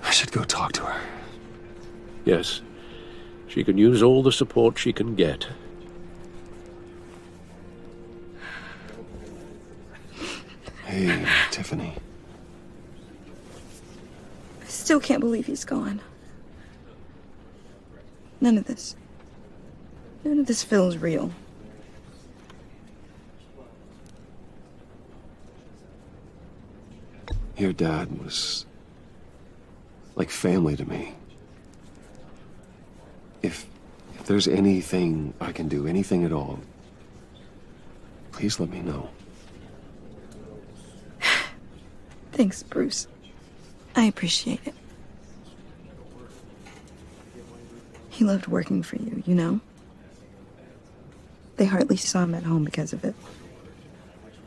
I should go talk to her. Yes, she can use all the support she can get. Hey, Tiffany. I still can't believe he's gone. None of this feels real. Your dad was like family to me. If there's anything I can do, anything at all, please let me know. Thanks, Bruce. I appreciate it. He loved working for you, you know? They hardly saw him at home because of it.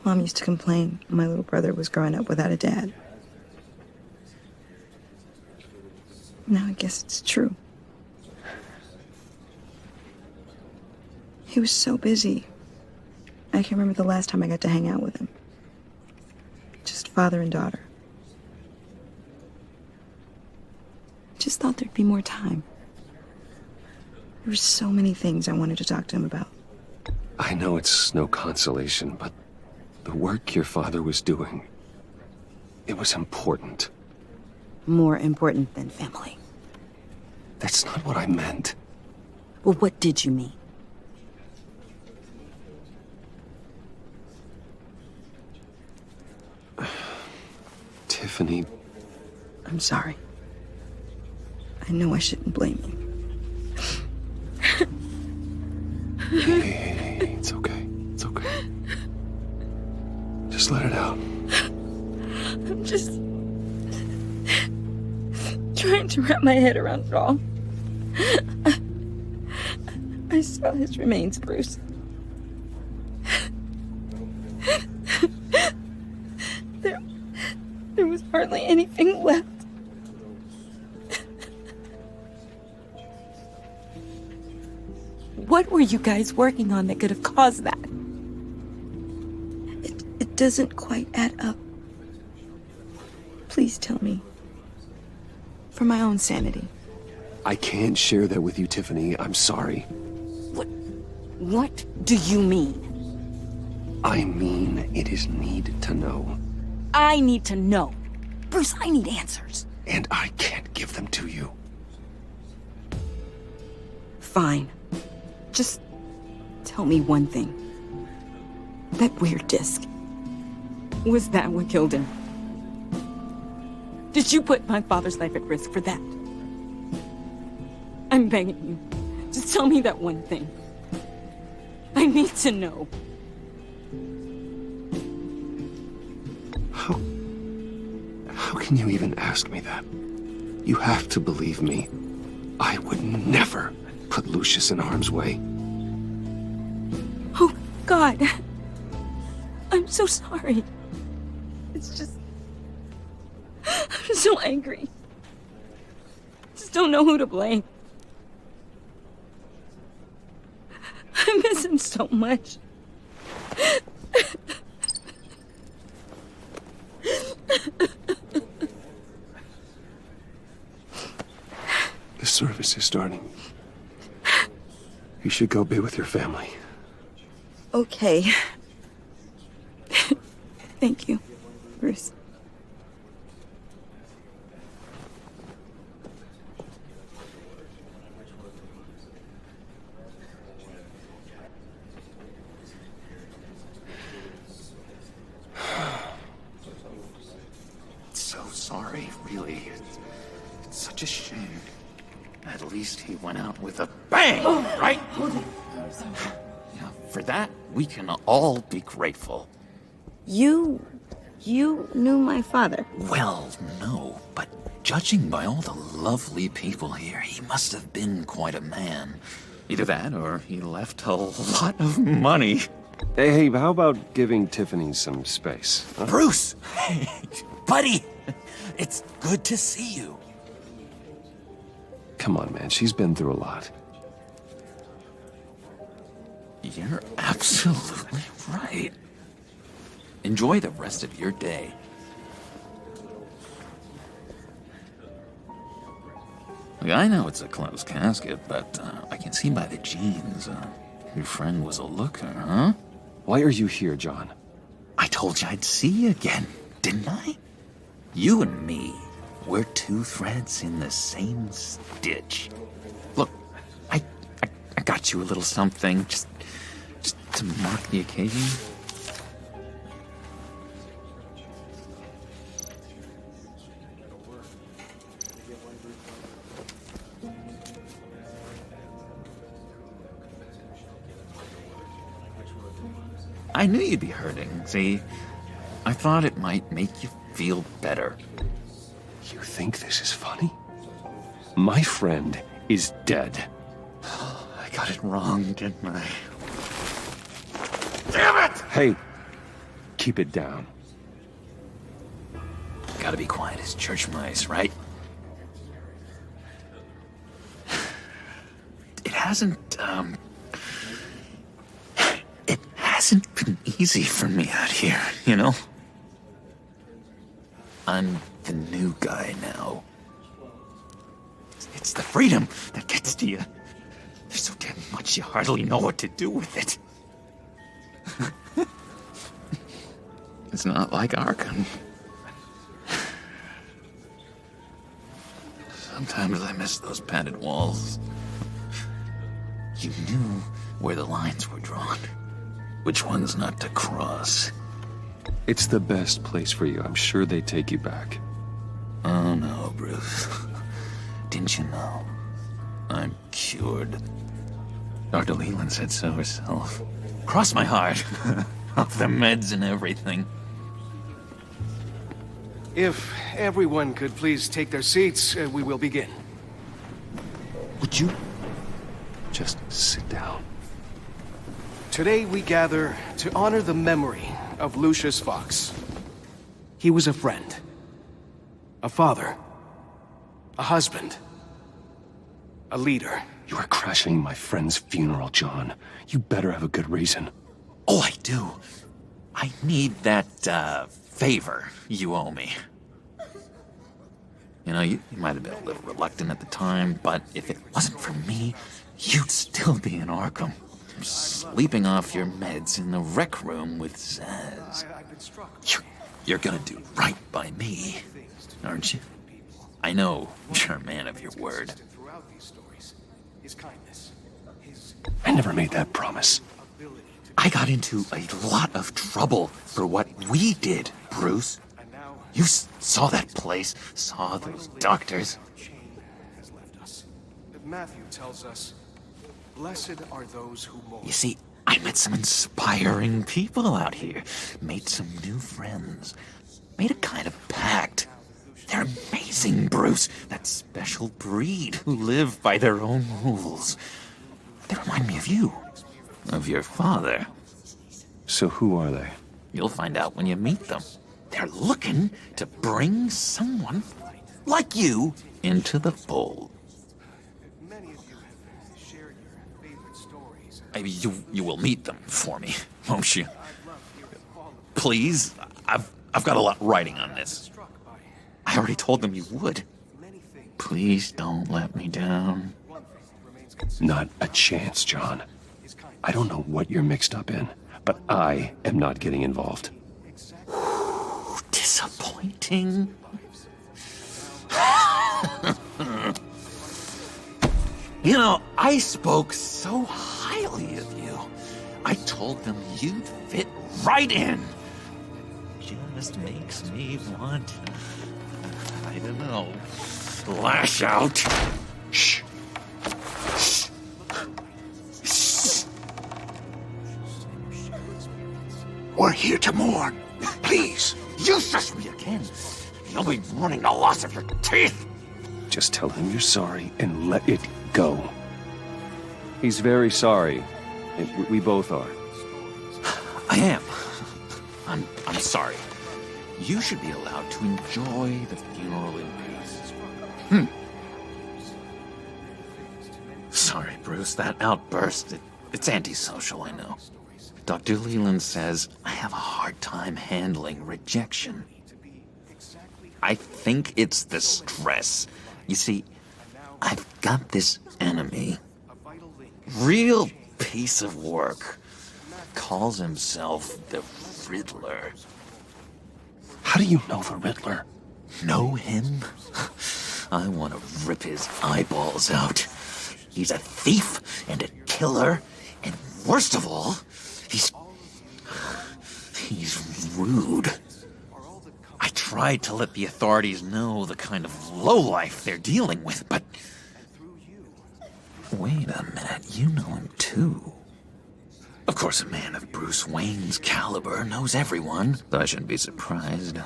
Mom used to complain my little brother was growing up without a dad. Now I guess it's true. He was so busy. I can't remember the last time I got to hang out with him. Just father and daughter. Just thought there'd be more time. There were so many things I wanted to talk to him about. I know it's no consolation, but the work your father was doing, it was important. More important than family. That's not what I meant. Well, what did you mean? Tiffany. I'm sorry. I know I shouldn't blame you. Hey, it's okay. It's okay. Just let it out. I'm just trying to wrap my head around it all. I saw his remains, Bruce. There was hardly anything left. What were you guys working on that could have caused that? It doesn't quite add up. Please tell me. For my own sanity. I can't share that with you, Tiffany. I'm sorry. What do you mean? I mean, it is need to know. I need to know. Bruce, I need answers. And I can't give them to you. Fine. Just tell me one thing. That weird disc. Was that what killed him? Did you put my father's life at risk for that? I'm begging you. Just tell me that one thing. I need to know. How can you even ask me that? You have to believe me. I would never put Lucius in harm's way. Oh, God. I'm so sorry. It's just... I'm so angry. Just don't know who to blame. I miss him so much. The service is starting. You should go be with your family. Okay. Thank you, Bruce. So sorry, really. It's such a shame. At least he went out with a bang, right? Yeah, for that, we can all be grateful. You knew my father. Well, no, but judging by all the lovely people here, he must have been quite a man. Either that, or he left a lot of money. Hey, how about giving Tiffany some space? Huh? Bruce! Hey, buddy! It's good to see you. Come on, man. She's been through a lot. You're absolutely right. Enjoy the rest of your day. Look, I know it's a closed casket, but I can see by the jeans, your friend was a looker, huh? Why are you here, John? I told you I'd see you again, didn't I? You and me, we're two threads in the same stitch. Look, I got you a little something, just to mark the occasion. I knew you'd be hurting, see? I thought it might make you feel better. You think this is funny? My friend is dead. I got it wrong, didn't I? Damn it! Hey, keep it down. Gotta be quiet as church mice, right? It hasn't been easy for me out here, you know? I'm the new guy now. It's the freedom that gets to you. There's so damn much you hardly know what to do with it. It's not like Arkham. Sometimes I miss those padded walls. You knew where the lines were drawn. Which ones not to cross. It's the best place for you. I'm sure they take you back. Oh no, Bruce. Didn't you know? I'm cured. Dr. Leland said so herself. Cross my heart. Off the meds and everything. If everyone could please take their seats, we will begin. Would you just sit down? Today we gather to honor the memory of Lucius Fox. He was a friend, a father, a husband, a leader. You are crashing my friend's funeral, John. You better have a good reason. Oh, I do. I need that, favor you owe me. You know, you might have been a little reluctant at the time, but if it wasn't for me, you'd still be in Arkham. Sleeping off your meds in the rec room with Zaz. You're gonna do right by me, aren't you? I know you're a man of your word. I never made that promise. I got into a lot of trouble for what we did, Bruce. You saw that place, saw those doctors. Matthew tells us, blessed are those who mourn. You see, I met some inspiring people out here, made some new friends, made a kind of pact. amazing, Bruce. That special breed who live by their own rules. They remind me of you. Of your father. So who are they? You'll find out when you meet them. They're looking to bring someone like you into the fold. Maybe you will meet them for me, won't you? Please, I've got a lot riding on this. I already told them you would. Please don't let me down. Not a chance, John. I don't know what you're mixed up in, but I am not getting involved. Disappointing. You know, I spoke so highly of you. I told them you'd fit right in. Just makes me want, I don't know, lash out. Shh. Shh. Shh. We're here to mourn. Please. You shush me again. You'll be mourning the loss of your teeth. Just tell him you're sorry and let it go. He's very sorry. We both are. I am. I'm sorry. You should be allowed to enjoy the funeral in peace. Sorry, Bruce. That outburst, it's antisocial, I know. Dr. Leland says I have a hard time handling rejection. I think it's the stress. You see, I've got this enemy. Real piece of work. Calls himself the Riddler. How do you know the Riddler? Know him? I want to rip his eyeballs out. He's a thief and a killer, and worst of all, he's rude. I tried to let the authorities know the kind of lowlife they're dealing with, but... Wait a minute, you know him too. Of course, a man of Bruce Wayne's caliber knows everyone, though I shouldn't be surprised.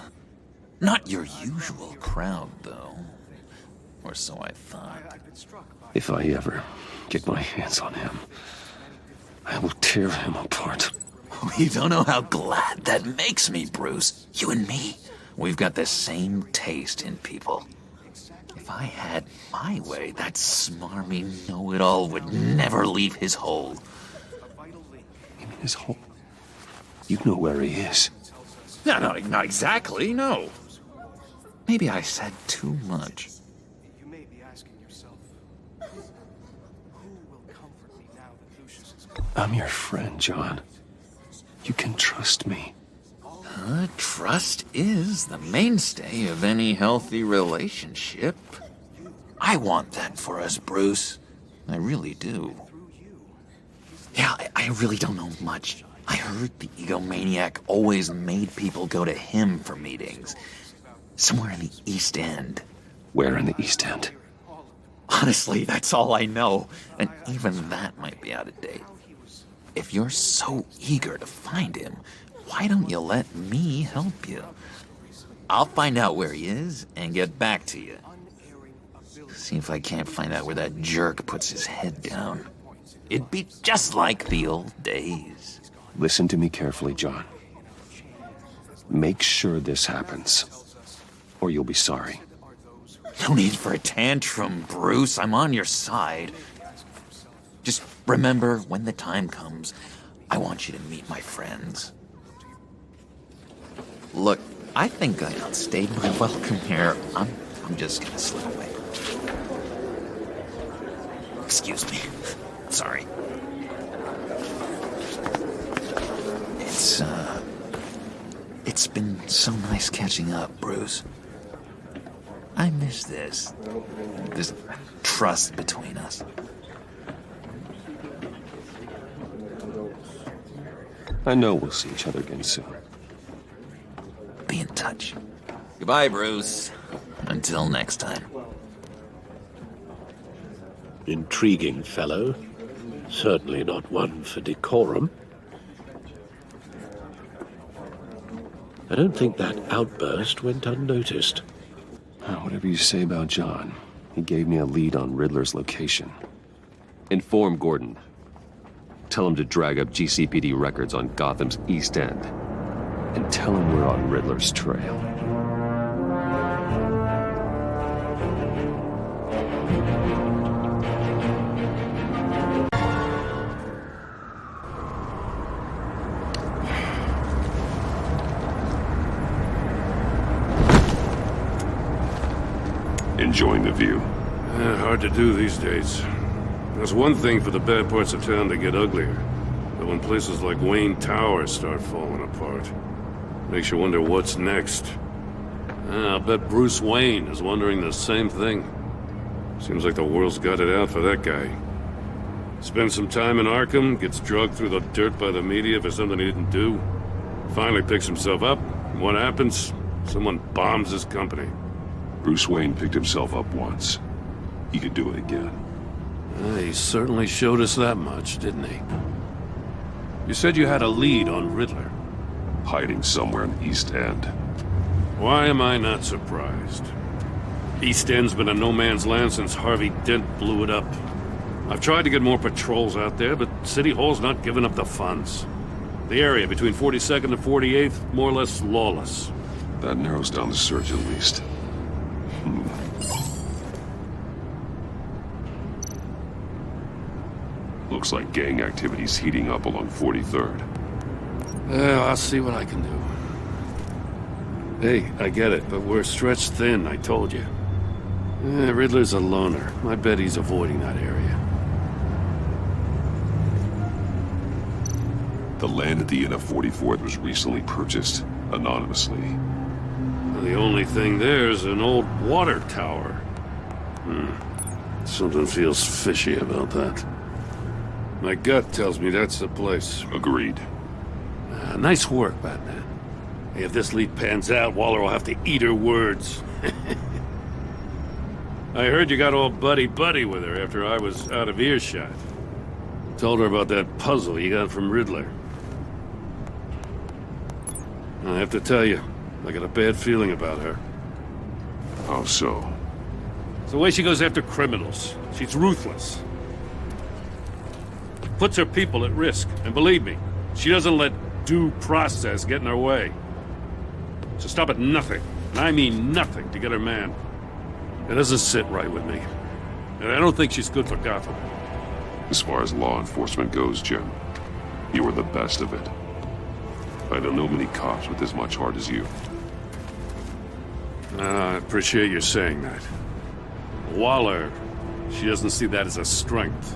Not your usual crowd, though. Or so I thought. If I ever get my hands on him, I will tear him apart. You don't know how glad that makes me, Bruce. You and me, we've got the same taste in people. If I had my way, that smarmy know-it-all would never leave his hole. You mean his hole? You know where he is. No, not exactly, no. Maybe I said too much. You may be asking yourself, who will comfort me now that Lucius is gone? I'm your friend, John. You can trust me. Trust is the mainstay of any healthy relationship. I want that for us, Bruce. I really do. Yeah, I really don't know much. I heard the egomaniac always made people go to him for meetings. Somewhere in the East End. Where in the East End? Honestly, that's all I know. And even that might be out of date. If you're so eager to find him, why don't you let me help you? I'll find out where he is and get back to you. See if I can't find out where that jerk puts his head down. It'd be just like the old days. Listen to me carefully, John. Make sure this happens, or you'll be sorry. No need for a tantrum, Bruce. I'm on your side. Just remember, when the time comes, I want you to meet my friends. Look, I think I outstayed my welcome here. I'm just gonna slip away. Excuse me. Sorry. It's been so nice catching up, Bruce. I miss this trust between us. I know we'll see each other again soon. Be in touch. Goodbye, Bruce. Until next time. Intriguing fellow. Certainly not one for decorum. I don't think that outburst went unnoticed. Whatever you say about John, he gave me a lead on Riddler's location. Inform Gordon. Tell him to drag up GCPD records on Gotham's East End. And tell him we're on Riddler's trail. Enjoying the view. Hard to do these days. There's one thing for the bad parts of town to get uglier. But when places like Wayne Tower start falling apart, makes you wonder what's next. I'll bet Bruce Wayne is wondering the same thing. Seems like the world's got it out for that guy. Spends some time in Arkham, gets dragged through the dirt by the media for something he didn't do. Finally picks himself up, and what happens? Someone bombs his company. Bruce Wayne picked himself up once. He could do it again. He certainly showed us that much, didn't he? You said you had a lead on Riddler. Hiding somewhere in the East End. Why am I not surprised? East End's been a no-man's land since Harvey Dent blew it up. I've tried to get more patrols out there, but City Hall's not giving up the funds. The area between 42nd and 48th, more or less lawless. That narrows down the search at least. Looks like gang activity's heating up along 43rd. Well, I'll see what I can do. Hey, I get it, but we're stretched thin, I told you. Riddler's a loner. I bet he's avoiding that area. The land at the end of 44th was recently purchased, anonymously. The only thing there is an old water tower. Something feels fishy about that. My gut tells me that's the place. Agreed. Nice work, Batman. Hey, if this lead pans out, Waller will have to eat her words. I heard you got all buddy-buddy with her after I was out of earshot. Told her about that puzzle you got from Riddler. I have to tell you, I got a bad feeling about her. How so? It's the way she goes after criminals. She's ruthless. Puts her people at risk. And believe me, she doesn't let due process get in her way. So stop at nothing, and I mean nothing, to get her man. It doesn't sit right with me. And I don't think she's good for Gotham. As far as law enforcement goes, Jim, you are the best of it. I don't know many cops with as much heart as you. I appreciate you saying that. Waller, she doesn't see that as a strength.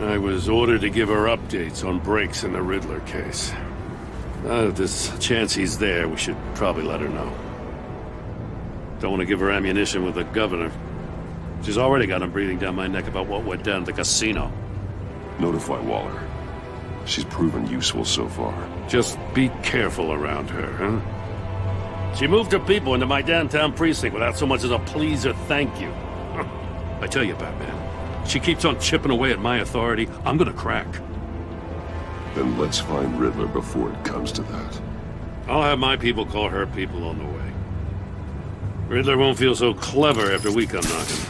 I was ordered to give her updates on breaks in the Riddler case. If there's a chance he's there, we should probably let her know. Don't want to give her ammunition with the governor. She's already got him breathing down my neck about what went down at the casino. Notify Waller. She's proven useful so far. Just be careful around her, huh? She moved her people into my downtown precinct without so much as a please or thank you. I tell you, Batman, she keeps on chipping away at my authority, I'm gonna crack. Then let's find Riddler before it comes to that. I'll have my people call her people on the way. Riddler won't feel so clever after we come knocking.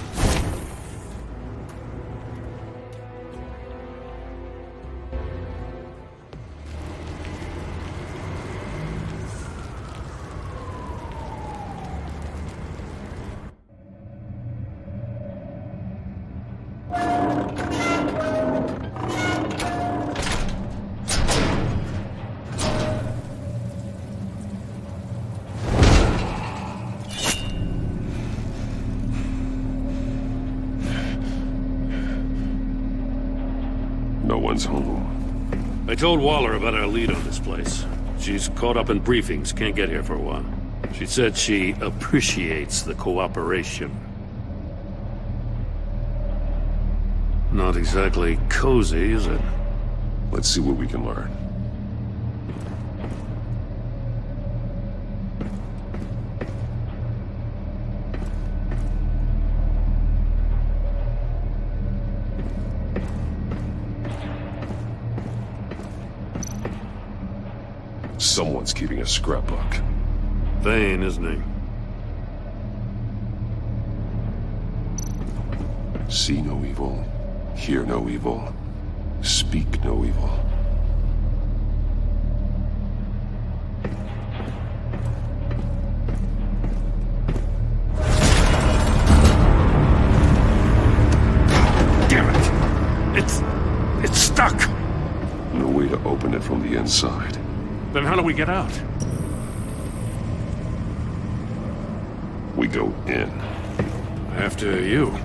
No one's home. I told Waller about our lead on this place. She's caught up in briefings, can't get here for a while. She said she appreciates the cooperation. Not exactly cozy, is it? Let's see what we can learn. Someone's keeping a scrapbook. Vane, isn't he? See no evil, hear no evil, speak no evil. Damn it! It's stuck! No way to open it from the inside. Then how do we get out? We go in. After you.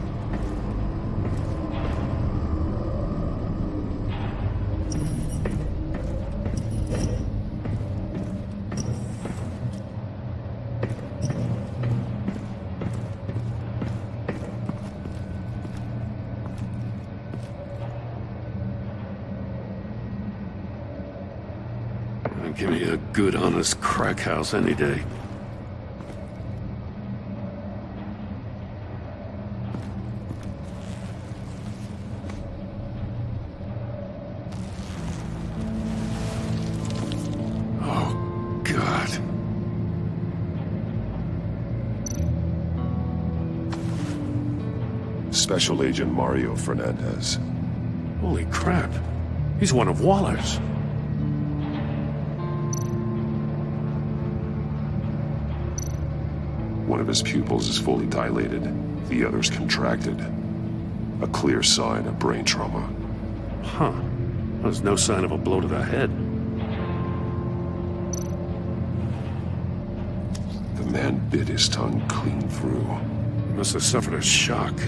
Give me a good, honest crack house any day. Oh, God. Special Agent Mario Fernandez. Holy crap. He's one of Waller's. One of his pupils is fully dilated, the other's contracted. A clear sign of brain trauma. Huh. There's no sign of a blow to the head. The man bit his tongue clean through. He must have suffered a shock,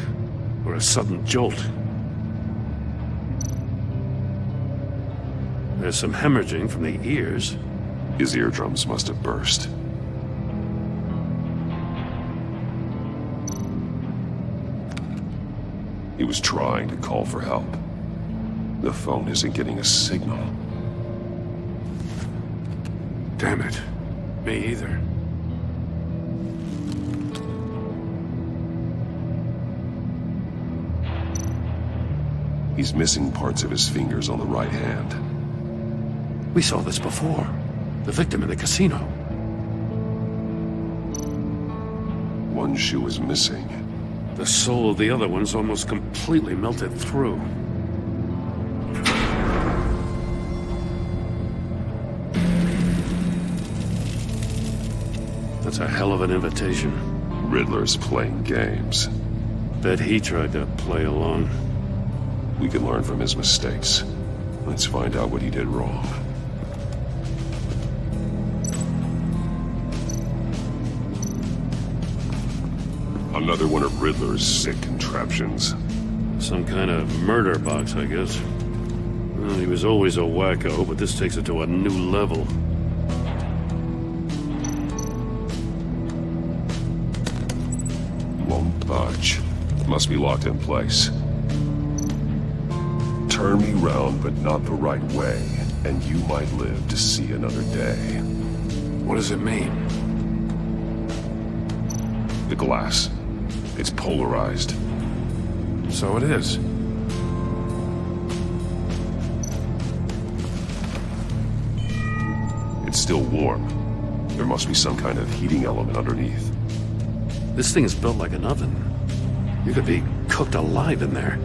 or a sudden jolt. There's some hemorrhaging from the ears. His eardrums must have burst. He was trying to call for help. The phone isn't getting a signal. Damn it. Me either. He's missing parts of his fingers on the right hand. We saw this before. The victim in the casino. One shoe is missing. The sole of the other one's almost completely melted through. That's a hell of an invitation. Riddler's playing games. Bet he tried to play along. We can learn from his mistakes. Let's find out what he did wrong. Another one of Riddler's sick contraptions. Some kind of murder box, I guess. Well, he was always a wacko, but this takes it to a new level. Won't budge. Must be locked in place. Turn me round, but not the right way, and you might live to see another day. What does it mean? The glass. It's polarized. So it is. It's still warm. There must be some kind of heating element underneath. This thing is built like an oven. You could be cooked alive in there.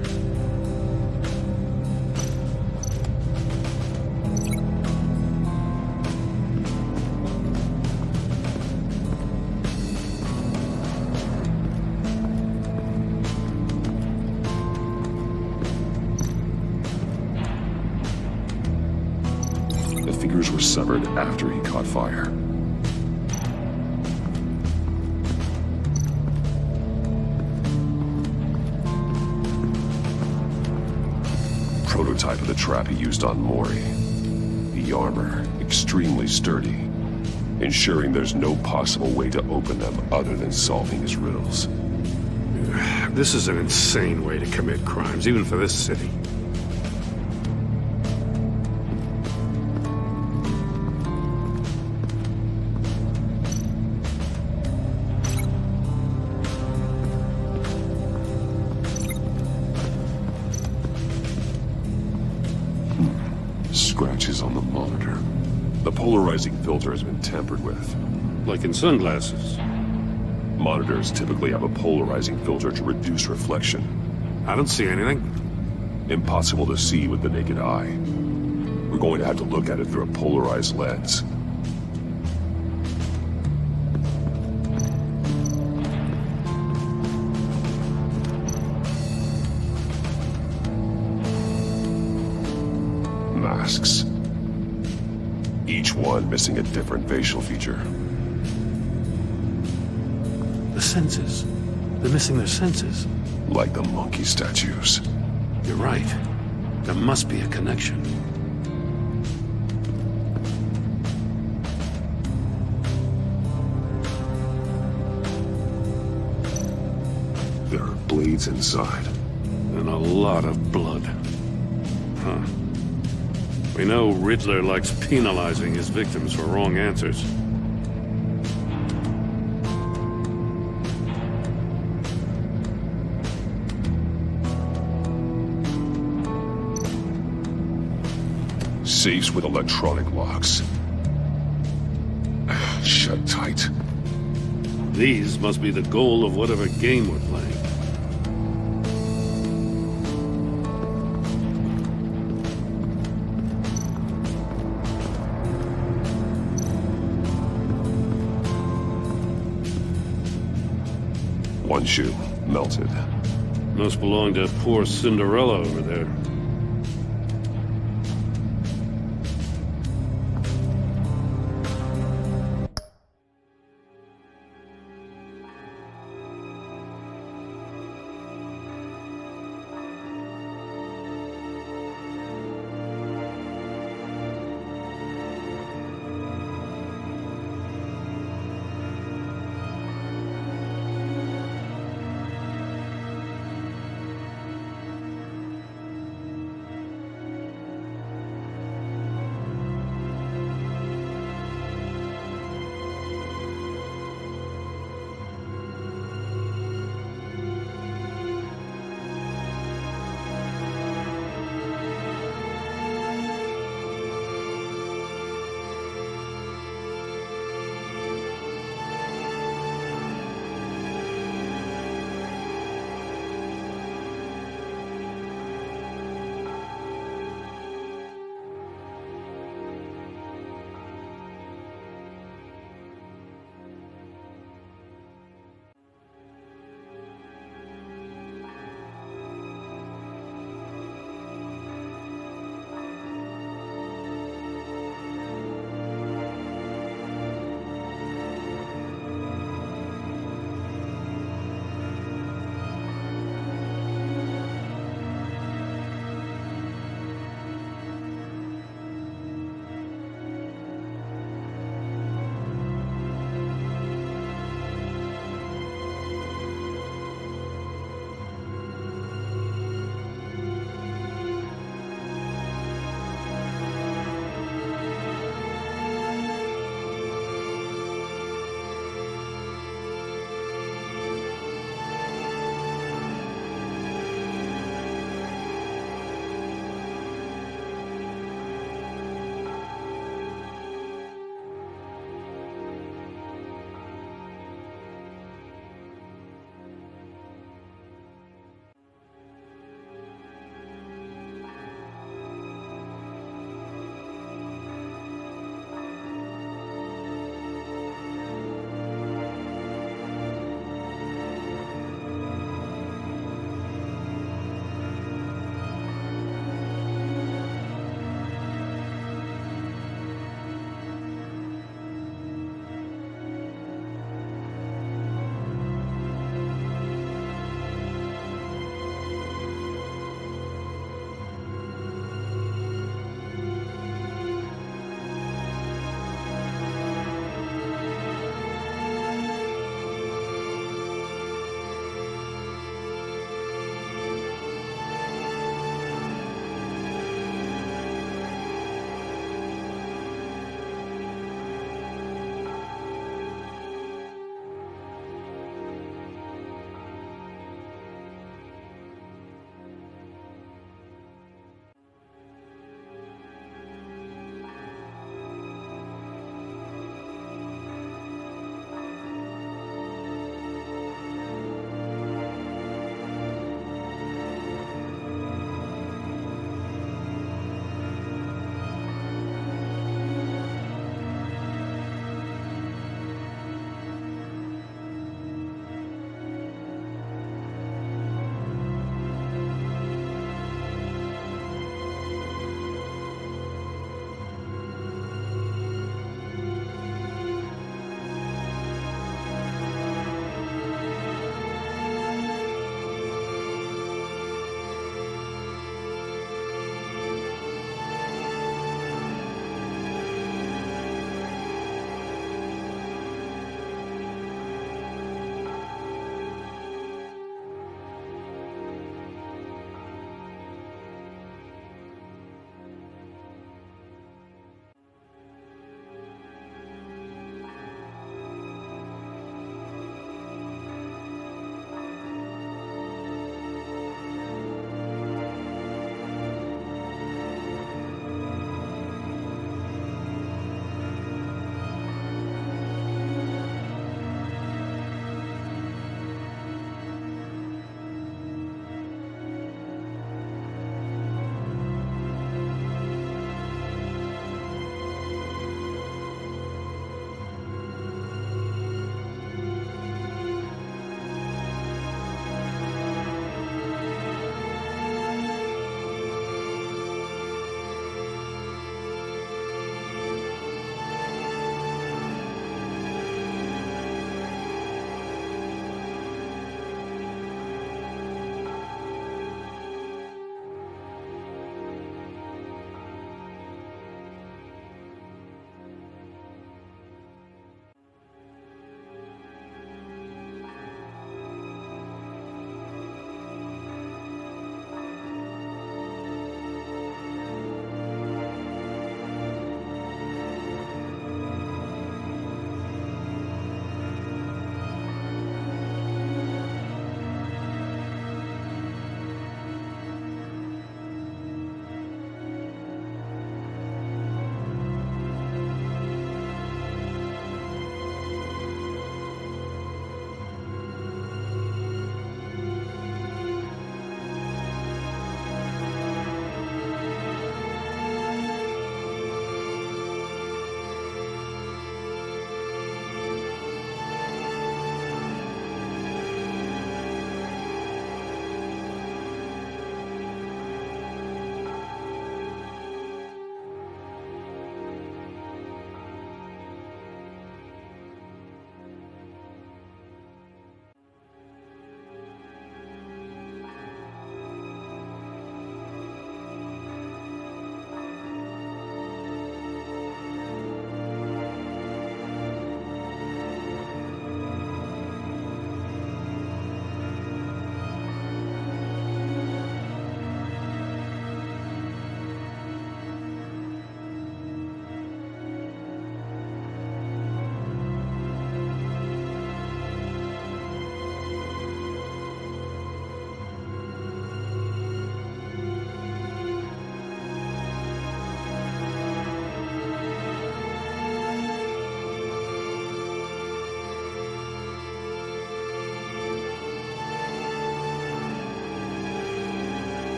The fingers were severed after he caught fire. Prototype of the trap he used on Mori. The armor, extremely sturdy, ensuring there's no possible way to open them other than solving his riddles. This is an insane way to commit crimes, even for this city. Scratches on the monitor. The polarizing filter has been tampered with. Like in sunglasses. Monitors typically have a polarizing filter to reduce reflection. I don't see anything. Impossible to see with the naked eye. We're going to have to look at it through a polarized lens. Masks. Each one missing a different facial feature. The senses. They're missing their senses. Like the monkey statues. You're right. There must be a connection. There are blades inside. And a lot of blood. Huh. We know Riddler likes penalizing his victims for wrong answers. Safes with electronic locks. Shut tight. These must be the goal of whatever game we're playing. One shoe, melted. Must belong to poor Cinderella over there.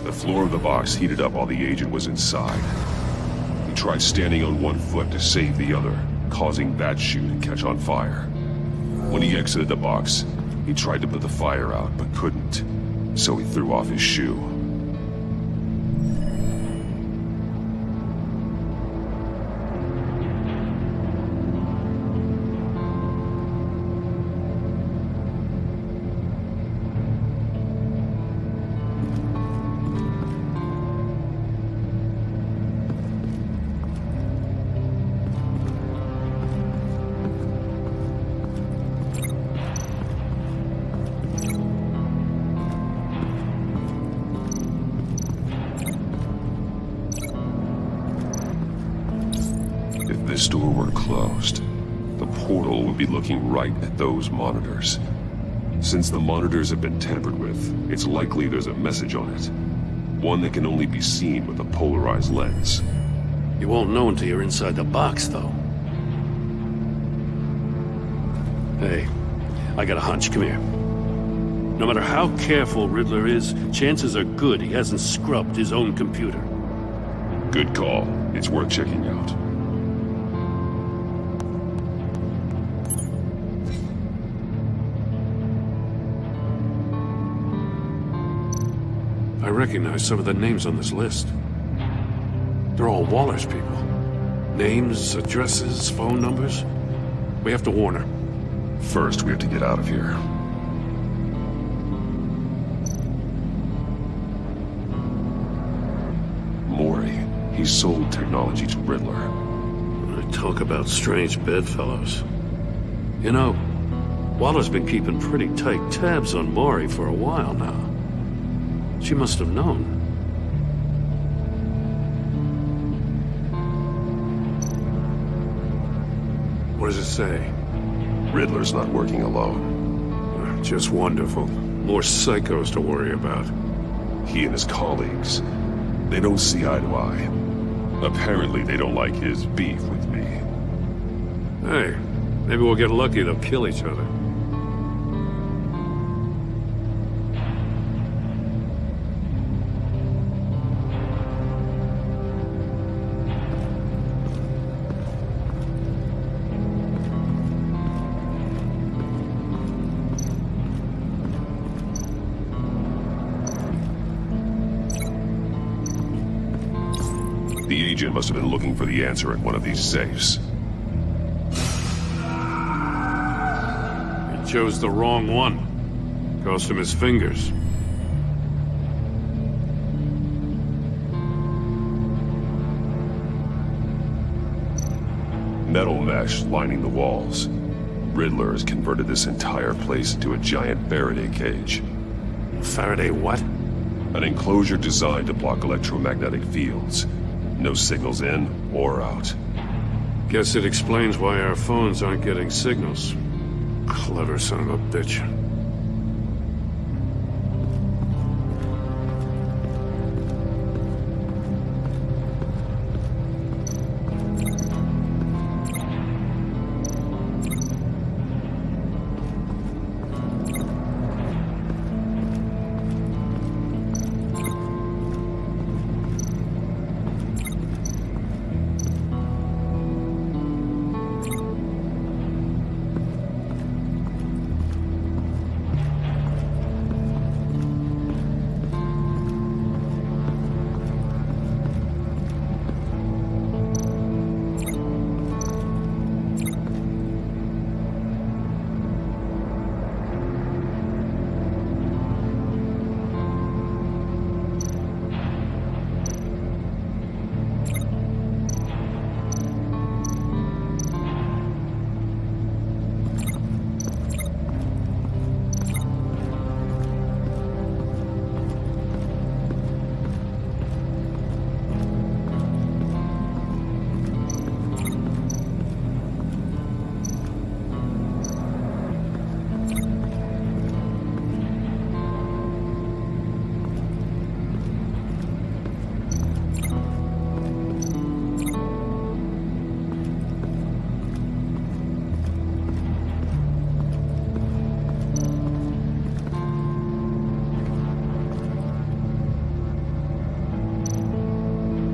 The floor of the box heated up while the agent was inside. He tried standing on one foot to save the other, causing that shoe to catch on fire. When he exited the box, he tried to put the fire out, but couldn't, so he threw off his shoe. If this door were closed, the portal would be looking right at those monitors. Since the monitors have been tampered with, it's likely there's a message on it. One that can only be seen with a polarized lens. You won't know until you're inside the box, though. Hey, I got a hunch. Come here. No matter how careful Riddler is, chances are good he hasn't scrubbed his own computer. Good call. It's worth checking out. I recognize some of the names on this list. They're all Waller's people. Names, addresses, phone numbers. We have to warn her. First, we have to get out of here. Mori. He sold technology to Riddler. Talk about strange bedfellows. You know, Waller's been keeping pretty tight tabs on Mori for a while now. She must have known. What does it say? Riddler's not working alone. Just wonderful. More psychos to worry about. He and his colleagues, they don't see eye to eye. Apparently they don't like his beef with me. Hey, maybe we'll get lucky they'll kill each other. The agent must have been looking for the answer in one of these safes. He chose the wrong one. Cost him his fingers. Metal mesh lining the walls. Riddler has converted this entire place into a giant Faraday cage. Faraday what? An enclosure designed to block electromagnetic fields. No signals in or out. Guess it explains why our phones aren't getting signals. Clever son of a bitch.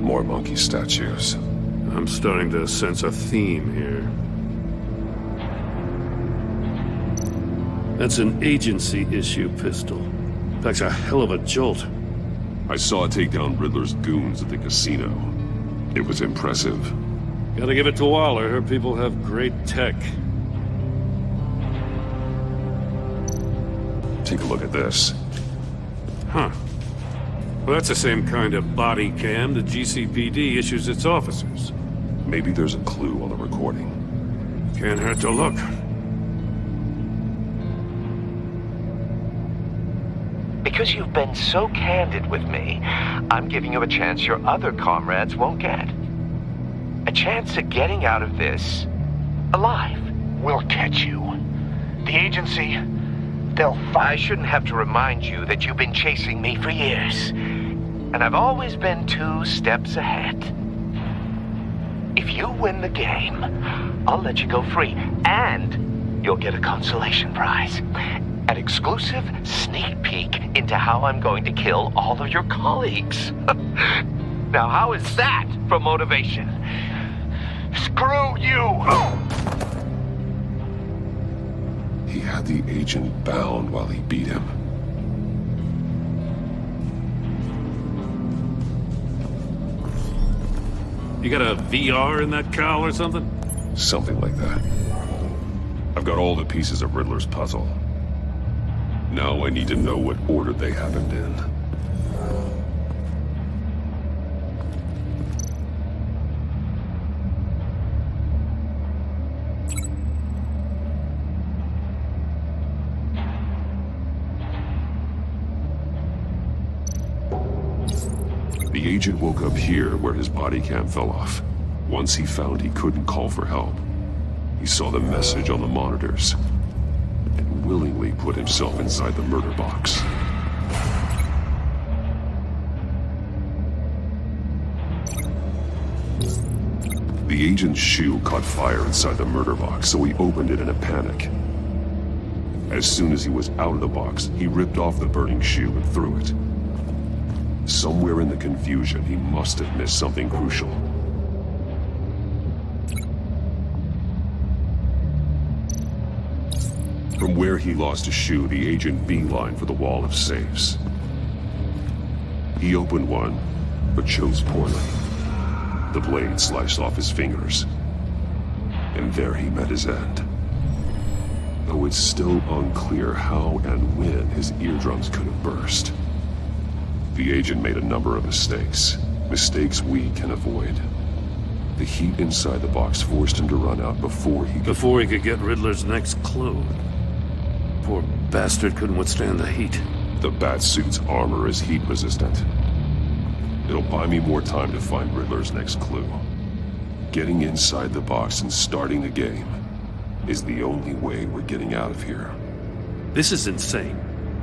More monkey statues. I'm starting to sense a theme here. That's an agency-issue pistol. Packs a hell of a jolt. I saw it take down Riddler's goons at the casino. It was impressive. Gotta give it to Waller. Her people have great tech. Take a look at this. Huh. Well, that's the same kind of body cam the GCPD issues its officers. Maybe there's a clue on the recording. Can't hurt to look. Because you've been so candid with me, I'm giving you a chance your other comrades won't get. A chance at getting out of this alive. We'll catch you. The agency, they'll find... I shouldn't have to remind you that you've been chasing me for years. And I've always been 2 steps ahead. If you win the game, I'll let you go free. And you'll get a consolation prize. An exclusive sneak peek into how I'm going to kill all of your colleagues. Now, how is that for motivation? Screw you! He had the agent bound while he beat him. You got a VR in that cowl or something? Something like that. I've got all the pieces of Riddler's puzzle. Now I need to know what order they happened in. The agent woke up here where his body cam fell off. Once he found he couldn't call for help, he saw the message on the monitors and willingly put himself inside the murder box. The agent's shoe caught fire inside the murder box, so he opened it in a panic. As soon as he was out of the box, he ripped off the burning shoe and threw it. Somewhere in the confusion, he must have missed something crucial. From where he lost a shoe, the agent beelined for the wall of safes. He opened one, but chose poorly. The blade sliced off his fingers. And there he met his end. Though it's still unclear how and when his eardrums could have burst. The agent made a number of mistakes. Mistakes we can avoid. The heat inside the box forced him to run out before he could get Riddler's next clue. Poor bastard couldn't withstand the heat. The Batsuit's armor is heat resistant. It'll buy me more time to find Riddler's next clue. Getting inside the box and starting the game is the only way we're getting out of here. This is insane.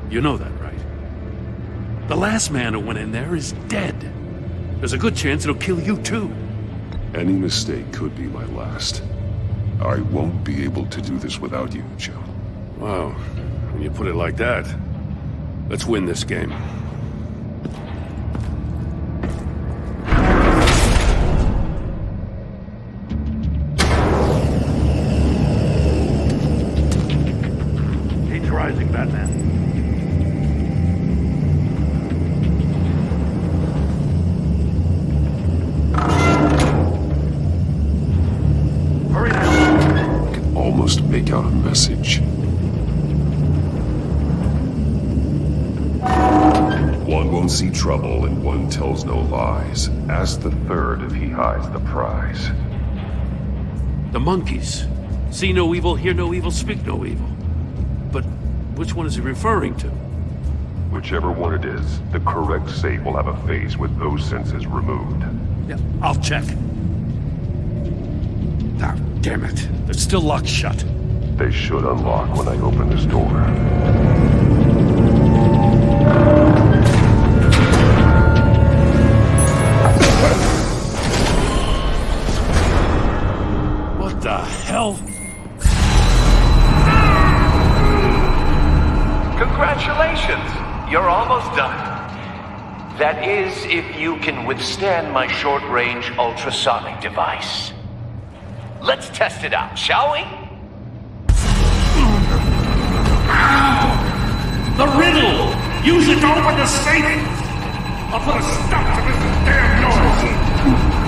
You know that, right? The last man who went in there is dead. There's a good chance it'll kill you too. Any mistake could be my last. I won't be able to do this without you, Joe. Wow, when you put it like that, let's win this game. Heat's rising, Batman. Hurry now. I can almost make out a message. One won't see trouble and one tells no lies. Ask the third if he hides the prize. The monkeys. See no evil, hear no evil, speak no evil. But which one is he referring to? Whichever one it is, the correct safe will have a face with those senses removed. Yeah, I'll check. Ah, damn it. They're still locked shut. They should unlock when I open this door. What the hell? Congratulations! You're almost done. That is, if you can withstand my short-range ultrasonic device. Let's test it out, shall we? The riddle! Use it to open the safe! I'll put a stop to this damn noise!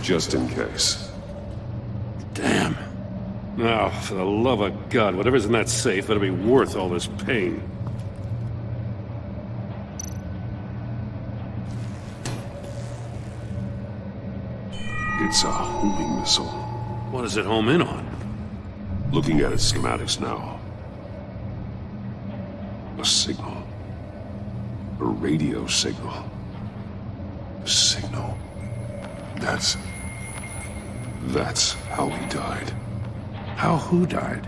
Just in case. Damn. Now, for the love of God, whatever's in that safe better be worth all this pain. It's a homing missile. What does it home in on? Looking at its schematics now. A signal. A radio signal. A signal. That's how he died. How who died?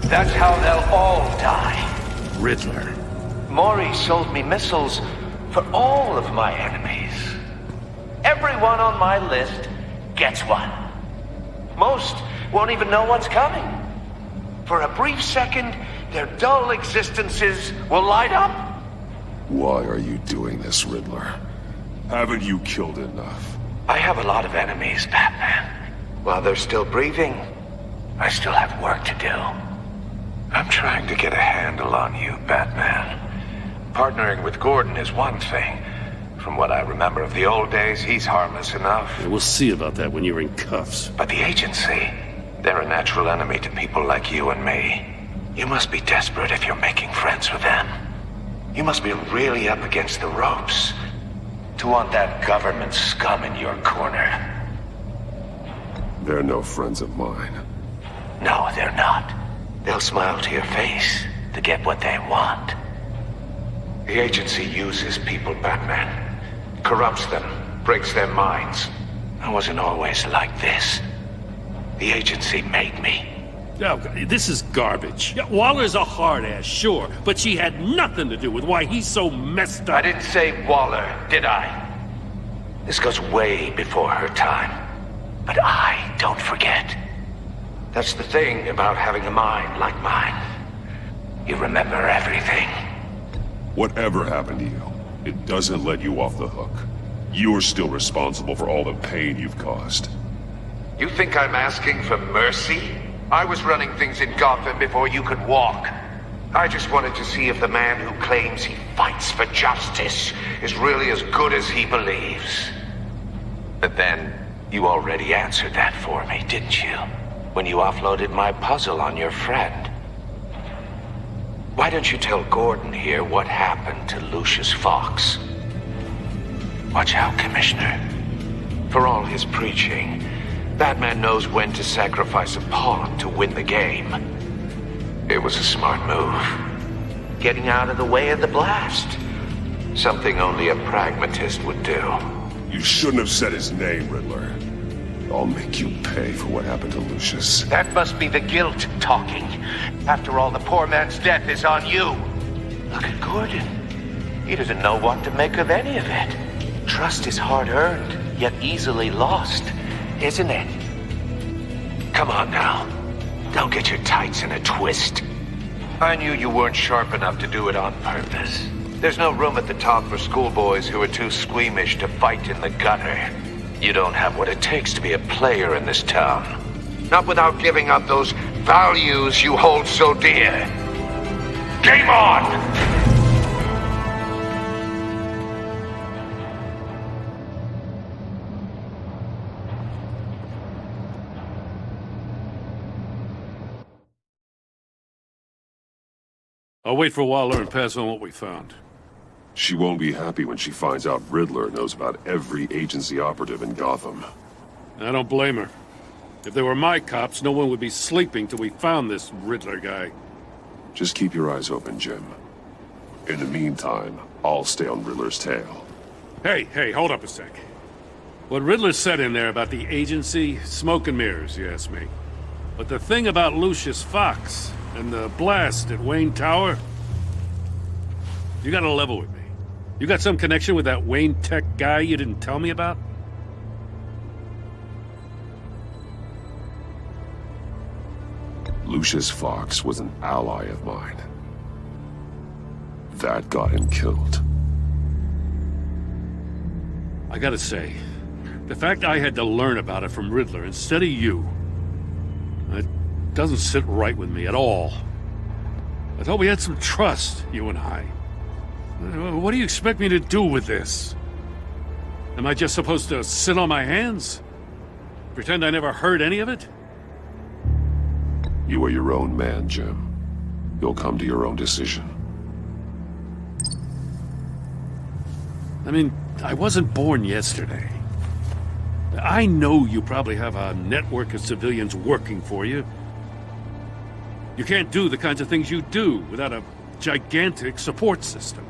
That's how they'll all die. Riddler. Maury sold me missiles for all of my enemies. Everyone on my list gets one. Most won't even know what's coming. For a brief second, their dull existences will light up. Why are you doing this, Riddler? Haven't you killed enough? I have a lot of enemies, Batman. While they're still breathing, I still have work to do. I'm trying to get a handle on you, Batman. Partnering with Gordon is one thing. From what I remember of the old days, he's harmless enough. Yeah, we'll see about that when you're in cuffs. But the agency, they're a natural enemy to people like you and me. You must be desperate if you're making friends with them. You must be really up against the ropes to want that government scum in your corner. They're no friends of mine. No, they're not. They'll smile to your face to get what they want. The agency uses people, Batman. Corrupts them, breaks their minds. I wasn't always like this. The agency made me. Oh, this is garbage. Yeah, Waller's a hard ass, sure, but she had nothing to do with why he's so messed up. I didn't say Waller, did I? This goes way before her time. But I don't forget. That's the thing about having a mind like mine. You remember everything. Whatever happened to you, it doesn't let you off the hook. You're still responsible for all the pain you've caused. You think I'm asking for mercy? I was running things in Gotham before you could walk. I just wanted to see if the man who claims he fights for justice is really as good as he believes. But then, you already answered that for me, didn't you? When you offloaded my puzzle on your friend. Why don't you tell Gordon here what happened to Lucius Fox? Watch out, Commissioner. For all his preaching, Batman knows when to sacrifice a pawn to win the game. It was a smart move. Getting out of the way of the blast. Something only a pragmatist would do. You shouldn't have said his name, Riddler. I'll make you pay for what happened to Lucius. That must be the guilt talking. After all, the poor man's death is on you. Look at Gordon. He doesn't know what to make of any of it. Trust is hard-earned, yet easily lost, isn't it? Come on now. Don't get your tights in a twist. I knew you weren't sharp enough to do it on purpose. There's no room at the top for schoolboys who are too squeamish to fight in the gutter. You don't have what it takes to be a player in this town. Not without giving up those values you hold so dear. Game on! I'll wait for Waller and pass on what we found. She won't be happy when she finds out Riddler knows about every agency operative in Gotham. I don't blame her. If they were my cops, no one would be sleeping till we found this Riddler guy. Just keep your eyes open, Jim. In the meantime, I'll stay on Riddler's tail. Hey, hold up a sec. What Riddler said in there about the agency, smoke and mirrors, you ask me. But the thing about Lucius Fox and the blast at Wayne Tower, you gotta level with me. You got some connection with that Wayne Tech guy you didn't tell me about? Lucius Fox was an ally of mine. That got him killed. I gotta say, the fact I had to learn about it from Riddler instead of you, it doesn't sit right with me at all. I thought we had some trust, you and I. What do you expect me to do with this? Am I just supposed to sit on my hands? Pretend I never heard any of it? You are your own man, Jim. You'll come to your own decision. I mean, I wasn't born yesterday. I know you probably have a network of civilians working for you. You can't do the kinds of things you do without a gigantic support system.